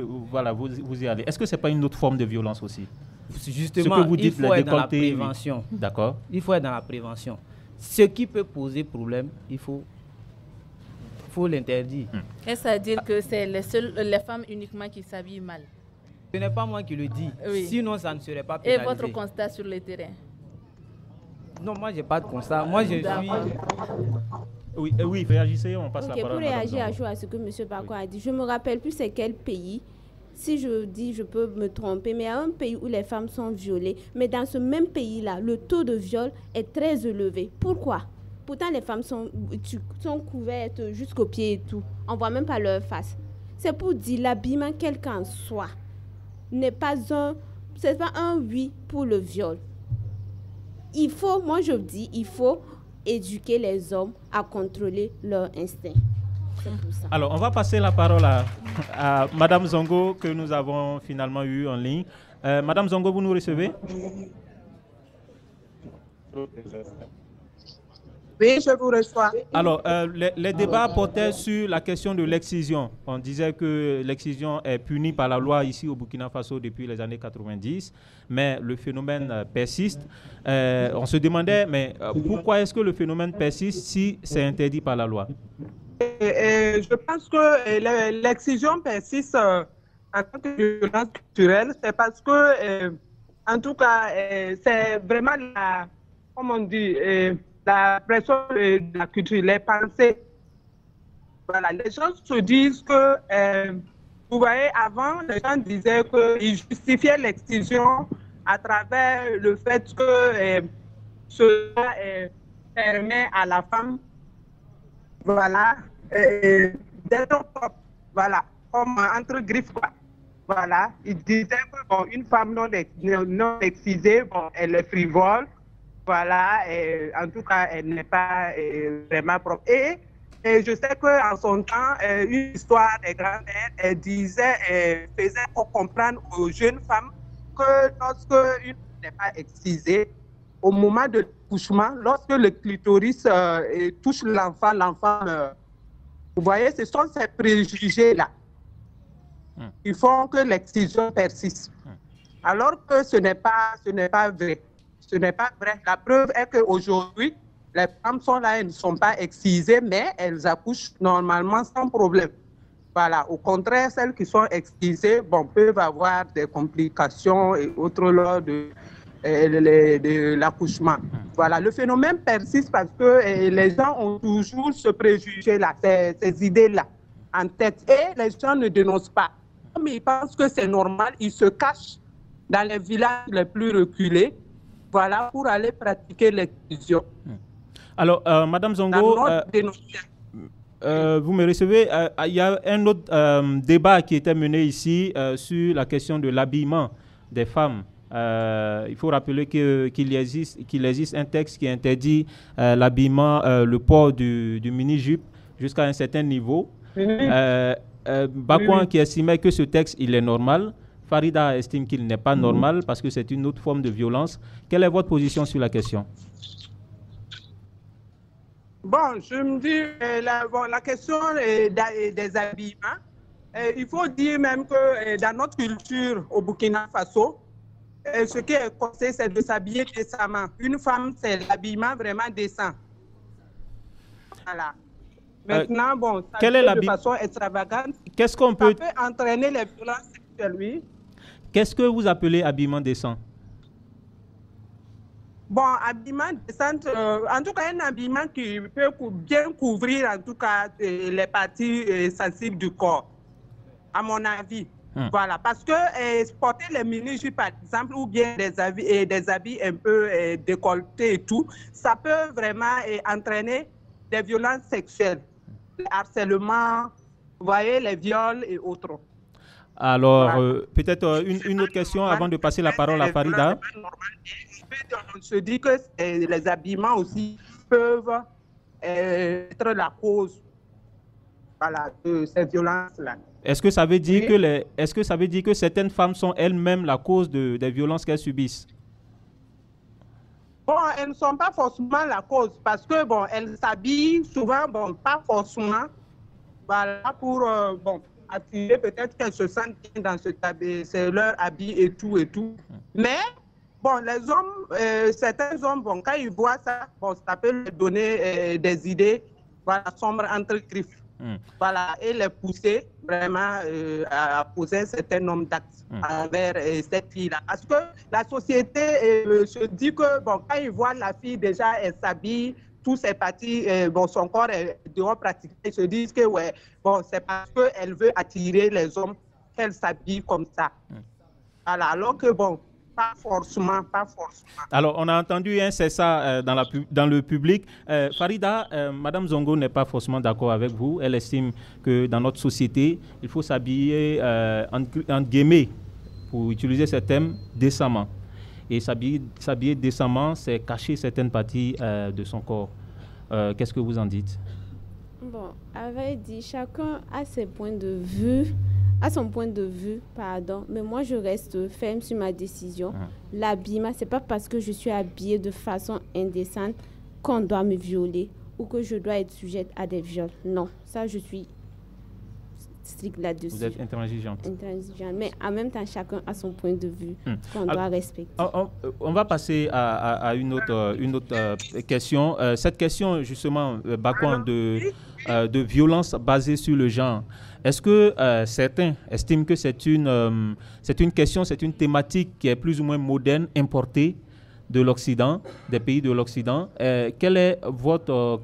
y allez. Est-ce que ce n'est pas une autre forme de violence aussi? Justement, ce que vous dites, il faut être dans la prévention. D'accord. Il faut être dans la prévention. Ce qui peut poser problème, il faut l'interdire. Est-ce à dire que c'est les femmes uniquement qui s'habillent mal? Ce n'est pas moi qui le dis. Oui. Sinon, ça ne serait pas pénalisé. Et votre constat sur le terrain? Non, moi, je n'ai pas de constat. Moi, je suis... Oui, réagissez, on passe la parole. Pour réagir à ce que M. Bakwan a dit, je ne me rappelle plus c'est quel pays. Si je dis, je peux me tromper, mais il y a un pays où les femmes sont violées. Mais dans ce même pays-là, le taux de viol est très élevé. Pourquoi? Pourtant, les femmes sont couvertes jusqu'aux pieds et tout. On ne voit même pas leur face. C'est pour dire l'habillement, quel qu'en soit, n'est pas un oui pour le viol. Il faut éduquer les hommes à contrôler leur instinct. C'est pour ça. Alors, on va passer la parole à Madame Zongo, que nous avons finalement eu en ligne. Madame Zongo, vous nous recevez? Oui, je vous reçois. Alors, les débats portaient sur la question de l'excision. On disait que l'excision est punie par la loi ici au Burkina Faso depuis les années 90, mais le phénomène persiste. On se demandait, mais pourquoi est-ce que le phénomène persiste si c'est interdit par la loi? Je pense que l'excision persiste en tant que violence culturelle, c'est parce que, en tout cas, c'est vraiment comment on dit, la pression de la culture, les pensées. Voilà, les gens se disent que, vous voyez, avant, les gens disaient qu'ils justifiaient l'excision à travers le fait que cela permet à la femme, voilà, d'être propre, voilà, comme entre griffes, quoi. Voilà, ils disaient que bon, une femme non excisée, bon, elle est frivole, voilà, en tout cas, elle n'est pas vraiment propre. Et je sais qu'en son temps, une histoire des grands-mères, elle disait, faisait comprendre aux jeunes femmes que lorsque une femme n'est pas excisée, au moment de l'accouchement, lorsque le clitoris touche l'enfant, l'enfant meurt. Vous voyez, ce sont ces préjugés-là qui font que l'excision persiste. Alors que ce n'est pas vrai. Ce n'est pas vrai. La preuve est qu'aujourd'hui, les femmes sont là, elles ne sont pas excisées, mais elles accouchent normalement sans problème. Voilà. Au contraire, celles qui sont excisées, bon, peuvent avoir des complications et autres lors de l'accouchement. Voilà. Le phénomène persiste parce que les gens ont toujours ce préjugé-là, ces idées-là en tête. Et les gens ne dénoncent pas. Comme ils pensent que c'est normal, ils se cachent dans les villages les plus reculés, voilà, pour aller pratiquer l'excision. Alors, Madame Zongo, vous me recevez, il y a un autre débat qui était mené ici sur la question de l'habillement des femmes. Il faut rappeler qu'il existe un texte qui interdit l'habillement, le port du mini-jupe jusqu'à un certain niveau. Bakouan qui estimait que ce texte il est normal, Farida estime qu'il n'est pas normal parce que c'est une autre forme de violence. Quelle est votre position sur la question? Bon, je me dis, la question des habillements, il faut dire même que dans notre culture au Burkina Faso, ce qui est conseillé, c'est de s'habiller décemment. Une femme, c'est l'habillement vraiment décent. Voilà. Maintenant, bon, ça de façon extravagante, qu'est-ce qu'on peut entraîner les violences sexuelles, oui. Qu'est-ce que vous appelez habillement décent? Bon, habillement décent, en tout cas, un habillement qui peut bien couvrir, en tout cas, les parties sensibles du corps, à mon avis. Voilà, parce que porter les mini-jupes, par exemple, ou bien des habits un peu décolletés et tout, ça peut vraiment entraîner des violences sexuelles, le harcèlement, vous voyez, les viols et autres. Alors, voilà. Peut-être une autre question avant de passer la parole à Farida. On se dit que les habillements aussi peuvent être la cause, voilà, de ces violences-là. Est-ce que ça veut dire que certaines femmes sont elles-mêmes la cause des violences qu'elles subissent? Bon, elles ne sont pas forcément la cause parce que bon, elles s'habillent souvent, bon, pas forcément, voilà, pour bon, attirer, peut-être qu'elles se sentent bien dans c'est leur habit et tout et tout. Mais bon, les hommes, certains hommes, bon, quand ils voient ça, bon, ça peut leur donner des idées, voilà, sombres entre griffes. Voilà, et les pousser vraiment à poser un certain nombre d'actes envers cette fille-là. Parce que la société se dit que, bon, quand ils voient la fille déjà, elle s'habille, tous ses parties, bon, son corps est dehors pratiqué, ils se disent que, ouais, bon, c'est parce qu'elle veut attirer les hommes qu'elle s'habille comme ça. Voilà, alors que, bon, pas forcément. Alors, on a entendu c'est ça dans le public. Farida, Madame Zongo n'est pas forcément d'accord avec vous. Elle estime que dans notre société, il faut s'habiller, entre guillemets, pour utiliser ce terme, décemment. Et s'habiller décemment, c'est cacher certaines parties de son corps. Qu'est-ce que vous en dites? Bon, avait dit, chacun a ses points de vue. À son point de vue, pardon, mais moi je reste ferme sur ma décision. L'habillement, c'est pas parce que je suis habillée de façon indécente qu'on doit me violer ou que je dois être sujette à des viols. Non, ça je suis stricte là-dessus. Vous êtes intransigeante. Mais en même temps, chacun a son point de vue qu'on doit respecter. On va passer à une autre question. Cette question, justement, Bakwan, de violence basée sur le genre. Est-ce que certains estiment que c'est une question, c'est une thématique qui est plus ou moins moderne, importée de l'Occident, des pays de l'Occident? Quelle est votre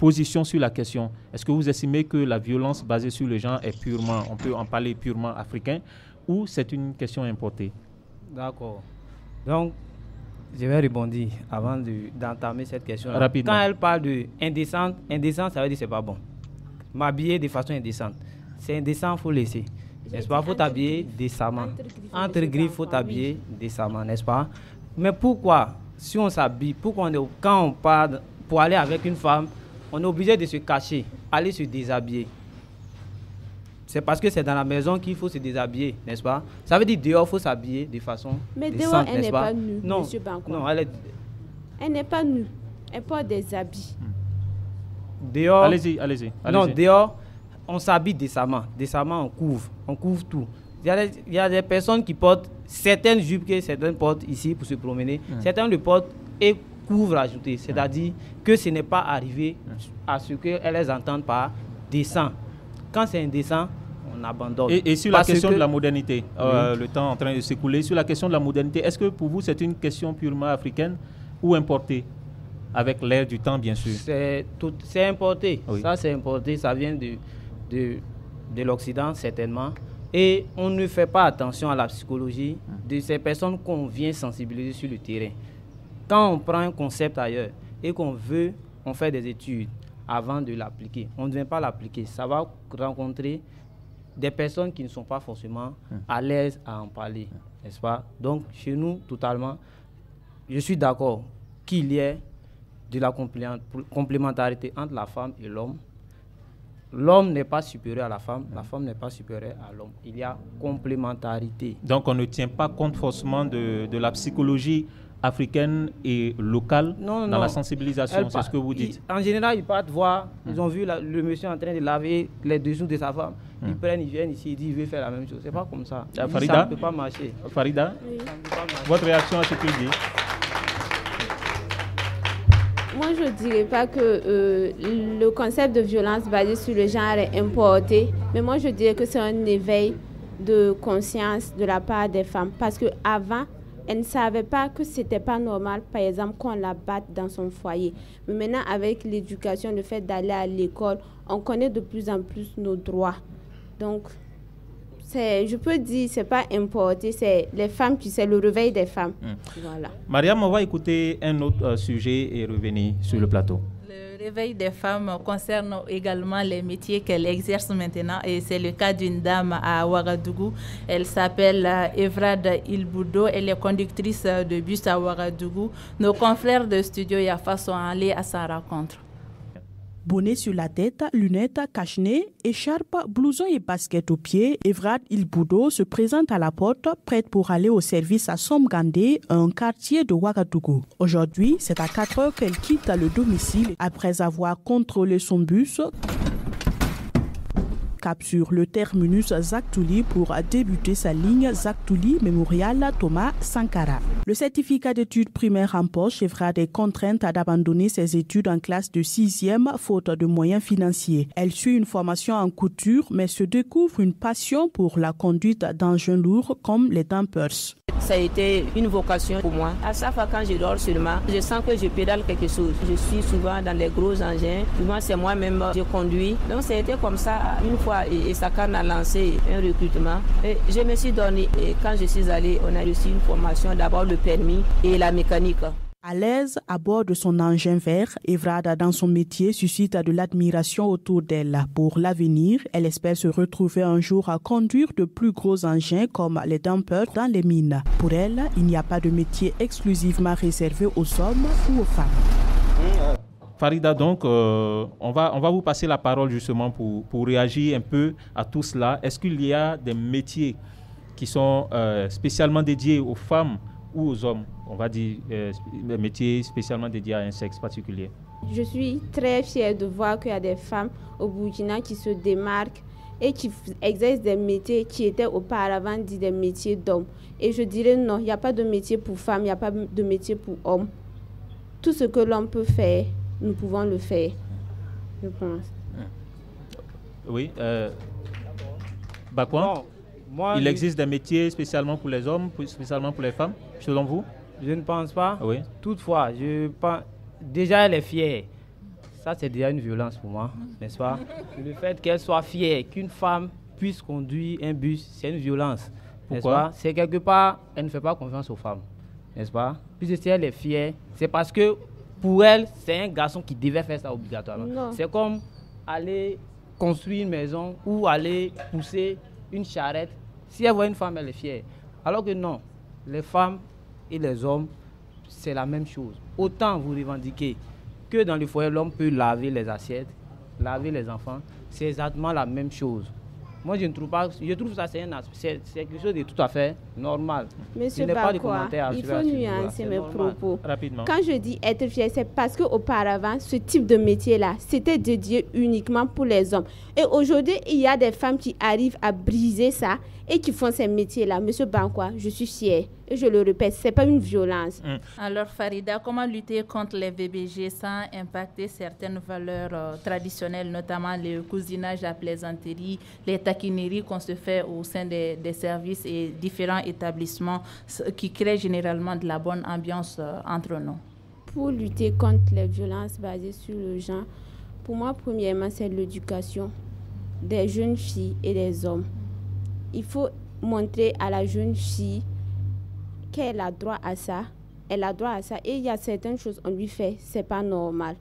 position sur la question? Est-ce que vous estimez que la violence basée sur le genre est purement, on peut en parler purement africain, ou c'est une question importée? D'accord. Donc, je vais rebondir avant d'entamer cette question. Rapidement. Quand elle parle de indécente, ça veut dire que c'est pas bon. M'habiller de façon indécente. C'est indécent, il faut laisser. N'est-ce pas? Il faut t'habiller décemment. Entre griffes, il faut t'habiller décemment, n'est-ce pas? Mais pourquoi, si on s'habille, quand on part pour aller avec une femme, on est obligé de se cacher, aller se déshabiller? C'est parce que c'est dans la maison qu'il faut se déshabiller, n'est-ce pas? Ça veut dire dehors, il faut s'habiller de façon mais décente, dehors, elle n'est-ce pas? N'est pas nue, non, monsieur Banco. Non, elle n'est pas nue. Elle porte des habits. Dehors. Allez-y. Non, dehors, on s'habille décemment. Décemment, on couvre tout. Il y a des personnes qui portent certaines jupes que certaines portent ici pour se promener. Certains le portent et couvrent ajouté. C'est-à-dire que ce n'est pas arrivé à ce qu'elles les entendent par décent. Quand c'est indécent, on abandonne. Et sur la question de la modernité, le temps en train de s'écouler, sur la question de la modernité, est-ce que pour vous c'est une question purement africaine ou importée? Avec l'ère du temps, bien sûr. C'est importé. Oui. Ça, c'est importé. Ça vient de l'Occident, certainement. Et on ne fait pas attention à la psychologie de ces personnes qu'on vient sensibiliser sur le terrain. Quand on prend un concept ailleurs et qu'on veut, on fait des études avant de l'appliquer. On ne vient pas l'appliquer. Ça va rencontrer des personnes qui ne sont pas forcément à l'aise à en parler, n'est-ce pas? Donc, chez nous, totalement, je suis d'accord qu'il y ait de la complémentarité entre la femme et l'homme. L'homme n'est pas supérieur à la femme n'est pas supérieure à l'homme. Il y a complémentarité. Donc on ne tient pas compte forcément de la psychologie africaine et locale dans la sensibilisation, c'est ce que vous dites. En général, ils partent voir, ils ont vu le monsieur en train de laver les dessous de sa femme. Ils viennent ici, ils disent, il veut faire la même chose. C'est pas comme ça. Farida, ça ne peut pas marcher. Farida, oui. Votre réaction à ce qu'il dit? Moi, je ne dirais pas que le concept de violence basé sur le genre est importé, mais moi, je dirais que c'est un éveil de conscience de la part des femmes. Parce qu'avant, elles ne savaient pas que ce n'était pas normal, par exemple, qu'on la batte dans son foyer. Mais maintenant, avec l'éducation, le fait d'aller à l'école, on connaît de plus en plus nos droits. Donc, je peux dire, c'est pas importé, c'est les femmes, c'est le réveil des femmes. Voilà. Mariam, on va écouter un autre sujet et revenir sur le plateau. Le réveil des femmes concerne également les métiers qu'elles exercent maintenant et c'est le cas d'une dame à Ouagadougou. Elle s'appelle Evrad Ilboudo, elle est conductrice de bus à Ouagadougou. Nos confrères de Studio Yafa sont allés à sa rencontre. Bonnet sur la tête, lunettes, cache-nez, écharpe, blouson et basket aux pieds, Evrad Ilboudo se présente à la porte, prête pour aller au service à Somgandé, un quartier de Ouagadougou. Aujourd'hui, c'est à 4 heures qu'elle quitte le domicile après avoir contrôlé son bus. Cap sur le terminus Zaktouli pour débuter sa ligne Zaktouli Mémorial Thomas Sankara. Le certificat d'études primaires en poche, Evrad est contrainte d'abandonner ses études en classe de 6e faute de moyens financiers. Elle suit une formation en couture mais se découvre une passion pour la conduite d'engins lourds comme les dumpers. Ça a été une vocation pour moi. À chaque fois quand je dors seulement, je sens que je pédale quelque chose. Je suis souvent dans les gros engins. Souvent c'est moi-même je conduis. Donc ça a été comme ça une fois et Sakan a lancé un recrutement. Et je me suis donné et quand je suis allée, on a reçu une formation, d'abord le permis et la mécanique. À l'aise à bord de son engin vert, Evrad dans son métier suscite de l'admiration autour d'elle. Pour l'avenir, elle espère se retrouver un jour à conduire de plus gros engins comme les dumpers dans les mines. Pour elle, il n'y a pas de métier exclusivement réservé aux hommes ou aux femmes. Farida, donc, on va vous passer la parole justement pour réagir un peu à tout cela. Est-ce qu'il y a des métiers qui sont spécialement dédiés aux femmes ou aux hommes, on va dire, métiers spécialement dédiés à un sexe particulier? Je suis très fière de voir qu'il y a des femmes au Burkina qui se démarquent et qui exercent des métiers qui étaient auparavant dits des métiers d'hommes. Et je dirais non, il n'y a pas de métier pour femmes, il n'y a pas de métier pour hommes. Tout ce que l'homme peut faire, nous pouvons le faire, je pense. Oui. Bakwan, il existe des métiers spécialement pour les hommes, spécialement pour les femmes, selon vous? Je ne pense pas. Oui. Toutefois, je pense... Déjà, elle est fière. Ça, c'est déjà une violence pour moi, n'est-ce pas? Le fait qu'elle soit fière, qu'une femme puisse conduire un bus, c'est une violence. Pourquoi? C'est quelque part, elle ne fait pas confiance aux femmes, n'est-ce pas? Puisque si elle est fière, c'est parce que pour elle, c'est un garçon qui devait faire ça obligatoirement. C'est comme aller construire une maison ou aller pousser une charrette. Si elle voit une femme, elle est fière. Alors que non, les femmes et les hommes, c'est la même chose. Autant vous revendiquez que dans le foyer, l'homme peut laver les assiettes, laver les enfants. C'est exactement la même chose. Moi, je ne trouve pas... Je trouve ça, c'est quelque chose de tout à fait normal. Monsieur Bakwa, il faut nuancer mes propos. Rapidement. Quand je dis être fier, c'est parce qu'auparavant, ce type de métier-là, c'était dédié uniquement pour les hommes. Et aujourd'hui, il y a des femmes qui arrivent à briser ça et qui font ces métiers-là. Monsieur Bakwa, je suis fière. Et je le répète, ce n'est pas une violence. Alors Farida, comment lutter contre les VBG sans impacter certaines valeurs traditionnelles, notamment le cousinage, la plaisanterie, les taquineries qu'on se fait au sein des services et différents établissements qui créent généralement de la bonne ambiance entre nous? Pour lutter contre les violences basées sur le genre, pour moi, premièrement, c'est l'éducation des jeunes filles et des hommes. Il faut montrer à la jeune fille qu'elle a droit à ça, elle a droit à ça, et il y a certaines choses qu'on lui fait, c'est pas normal.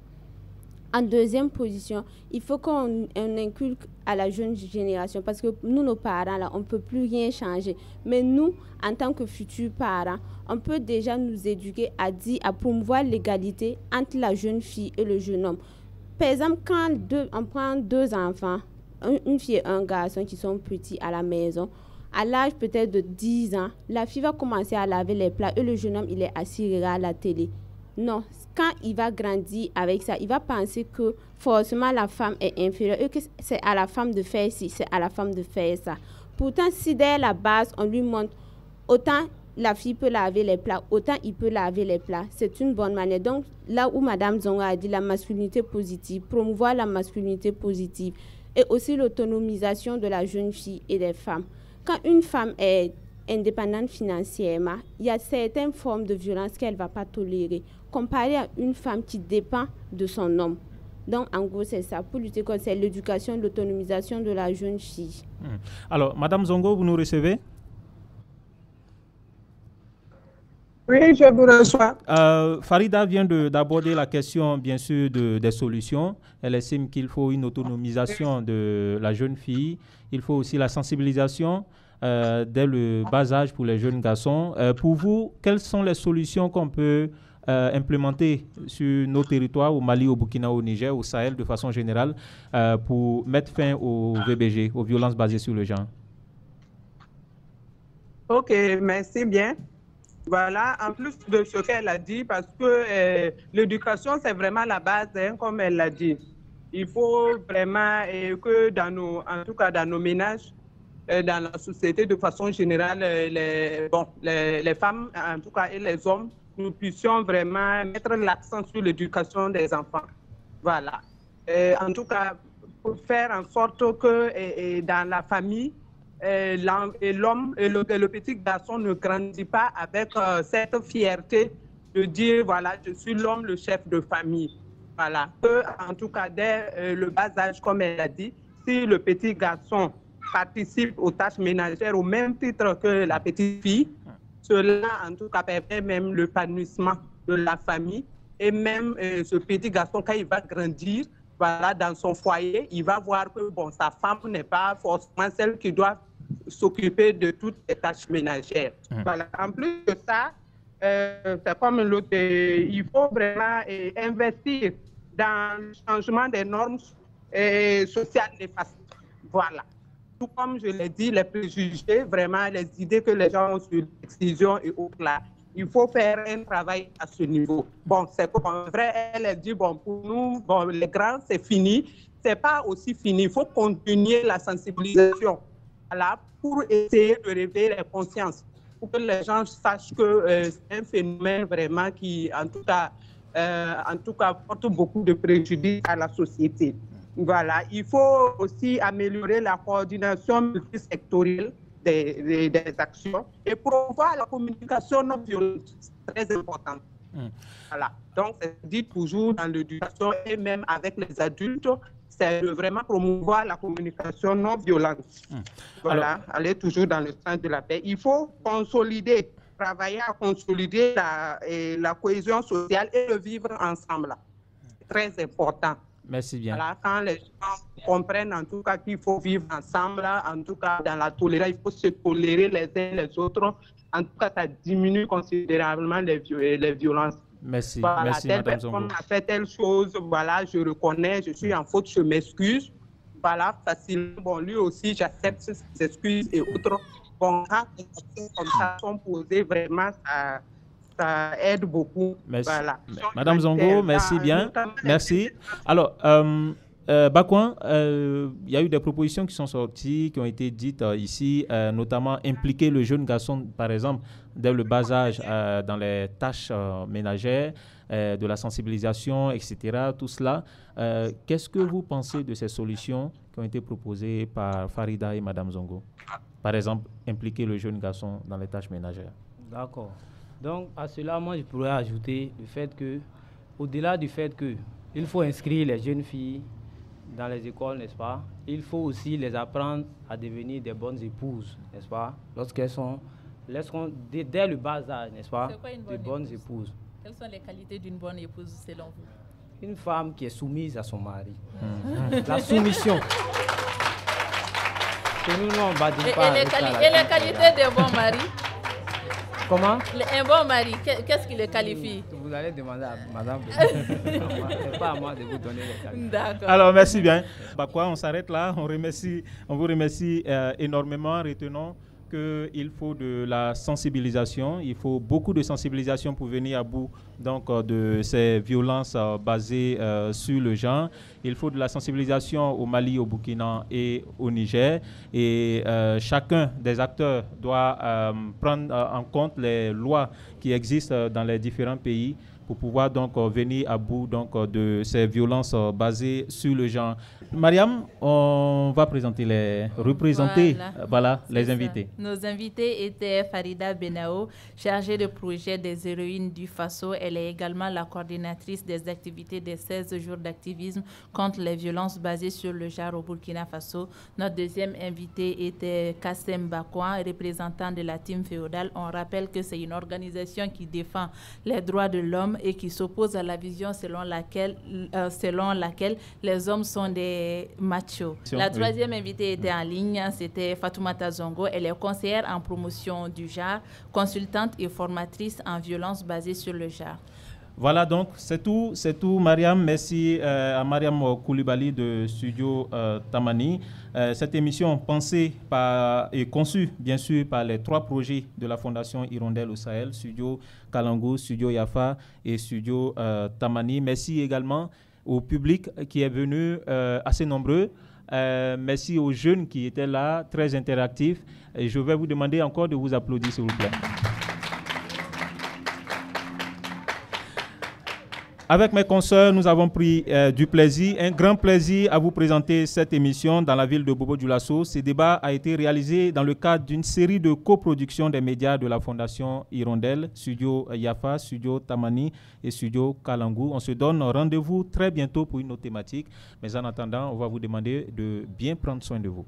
En deuxième position, il faut qu'on inculque à la jeune génération, parce que nous, nos parents, là, on ne peut plus rien changer. Mais nous, en tant que futurs parents, on peut déjà nous éduquer à promouvoir l'égalité entre la jeune fille et le jeune homme. Par exemple, quand on prend deux enfants, une fille et un garçon qui sont petits à la maison, à l'âge peut-être de 10 ans, la fille va commencer à laver les plats et le jeune homme, il est assis, regarde la télé. Non, quand il va grandir avec ça, il va penser que forcément la femme est inférieure et que c'est à la femme de faire ci, c'est à la femme de faire ça. Pourtant, si dès la base, on lui montre autant la fille peut laver les plats, autant il peut laver les plats, c'est une bonne manière. Donc, là où Mme Zonga a dit la masculinité positive, promouvoir la masculinité positive et aussi l'autonomisation de la jeune fille et des femmes. Quand une femme est indépendante financièrement, il y a certaines formes de violence qu'elle ne va pas tolérer, comparé à une femme qui dépend de son homme. Donc, en gros, c'est ça. Pour lutter contre l'éducation, l'autonomisation de la jeune fille. Alors, Madame Zongo, vous nous recevez? Oui, je vous reçois. Farida vient d'aborder la question, bien sûr, des solutions. Elle estime qu'il faut une autonomisation de la jeune fille. Il faut aussi la sensibilisation dès le bas âge pour les jeunes garçons. Pour vous, quelles sont les solutions qu'on peut implémenter sur nos territoires, au Mali, au Burkina, au Niger, au Sahel, de façon générale, pour mettre fin aux VBG, aux violences basées sur le genre? Ok, merci bien. Voilà, en plus de ce qu'elle a dit, parce que l'éducation, c'est vraiment la base, hein, comme elle l'a dit. Il faut vraiment que en tout cas dans nos ménages, dans la société de façon générale, les femmes, en tout cas, et les hommes, nous puissions vraiment mettre l'accent sur l'éducation des enfants. Voilà. En tout cas, pour faire en sorte que dans la famille, l'homme et le petit garçon ne grandit pas avec cette fierté de dire, voilà, je suis l'homme, le chef de famille. Voilà. En tout cas, dès le bas âge, comme elle a dit, si le petit garçon participe aux tâches ménagères au même titre que la petite fille, cela, en tout cas, permet même l'épanouissement de la famille. Et même ce petit garçon, quand il va grandir, voilà, dans son foyer, il va voir que bon, sa femme n'est pas forcément celle qui doit s'occuper de toutes les tâches ménagères. Voilà. En plus de ça, c'est comme l'autre, il faut vraiment investir dans le changement des normes sociales néfastes. Voilà. Tout comme je l'ai dit, les préjugés, vraiment les idées que les gens ont sur l'excision et autres là, Il faut faire un travail à ce niveau. Bon, c'est vrai, elle dit, bon, pour nous, bon, les grands, c'est fini. C'est pas aussi fini. Il faut continuer la sensibilisation, voilà, pour essayer de réveiller les consciences, pour que les gens sachent que c'est un phénomène vraiment qui, en tout cas, porte beaucoup de préjudice à la société. Voilà. Il faut aussi améliorer la coordination multisectorielle des actions et promouvoir la communication non violente. C'est très important. Voilà. Donc, c'est dit toujours dans l'éducation et même avec les adultes, c'est de vraiment promouvoir la communication non violente. Voilà. Alors, aller toujours dans le sens de la paix. Il faut consolider, travailler à consolider la cohésion sociale et le vivre ensemble. C'est très important. Merci bien. Voilà, quand les gens comprennent en tout cas qu'il faut vivre ensemble, en tout cas dans la tolérance, il faut se tolérer les uns les autres. En tout cas, ça diminue considérablement les violences. Merci, voilà, merci telle Madame personne Zongo. a fait telle chose, voilà, je reconnais, je suis en faute, je m'excuse. Voilà, facilement, bon, lui aussi, j'accepte ses excuses et autres. Bon, quand les actions comme ça sont posées, vraiment, ça aide beaucoup. Merci. Voilà. Madame Zongo, merci bien. Merci. Alors, Bakouan, il y a eu des propositions qui sont sorties, qui ont été dites ici, notamment impliquer le jeune garçon, par exemple, dès le bas âge, dans les tâches ménagères, de la sensibilisation, etc. Tout cela. Qu'est-ce que vous pensez de ces solutions qui ont été proposées par Farida et Madame Zongo? Par exemple, impliquer le jeune garçon dans les tâches ménagères. D'accord. Donc, à cela, moi, je pourrais ajouter le fait que, au-delà du fait qu'il faut inscrire les jeunes filles dans les écoles, n'est-ce pas? Il faut aussi les apprendre à devenir des bonnes épouses, n'est-ce pas? Lorsqu'elles sont, dès le bas âge, n'est-ce pas? De bonnes épouses. Quelles sont les qualités d'une bonne épouse, selon vous? Une femme qui est soumise à son mari. La soumission. Que nous, on va dire pas. Et les qualités d'un bon mari? Comment? Un bon mari, qu'est-ce qui le qualifie? Vous allez demander à madame. C'est pas à moi de vous donner les qualités. D'accord. Alors, merci bien. On s'arrête là. On vous remercie énormément. Retenons qu'il faut de la sensibilisation. Il faut beaucoup de sensibilisation pour venir à bout donc, de ces violences basées sur le genre. Il faut de la sensibilisation au Mali, au Burkina et au Niger. Et chacun des acteurs doit prendre en compte les lois qui existent dans les différents pays pour pouvoir donc venir à bout donc, de ces violences basées sur le genre. Mariam, on va représenter les invités. Nos invités étaient Farida Benao, chargée de projet des héroïnes du Faso. Elle est également la coordinatrice des activités des 16 jours d'activisme contre les violences basées sur le genre au Burkina Faso. Notre deuxième invité était Kassem Bakouan, représentant de la team féodale. On rappelle que c'est une organisation qui défend les droits de l'homme et qui s'oppose à la vision selon laquelle les hommes sont des machos. La troisième invitée était en ligne, c'était Fatoumata Zongo. Elle est conseillère en promotion du genre, consultante et formatrice en violence basée sur le genre. Voilà, donc c'est tout, Mariam. Merci à Mariam Koulibaly de Studio Tamani. Cette émission pensée et conçue, bien sûr, par les 3 projets de la Fondation Hirondelle au Sahel, Studio Kalangu, Studio Yafa et Studio Tamani. Merci également au public qui est venu assez nombreux. Merci aux jeunes qui étaient là, très interactifs. Et je vais vous demander encore de vous applaudir, s'il vous plaît. Avec mes consoeurs, nous avons pris du plaisir, un grand plaisir à vous présenter cette émission dans la ville de Bobo-Dioulasso. Ce débat a été réalisé dans le cadre d'une série de coproductions des médias de la Fondation Hirondelle, Studio Yafa, Studio Tamani et Studio Kalangu. On se donne rendez-vous très bientôt pour une autre thématique. Mais en attendant, on va vous demander de bien prendre soin de vous.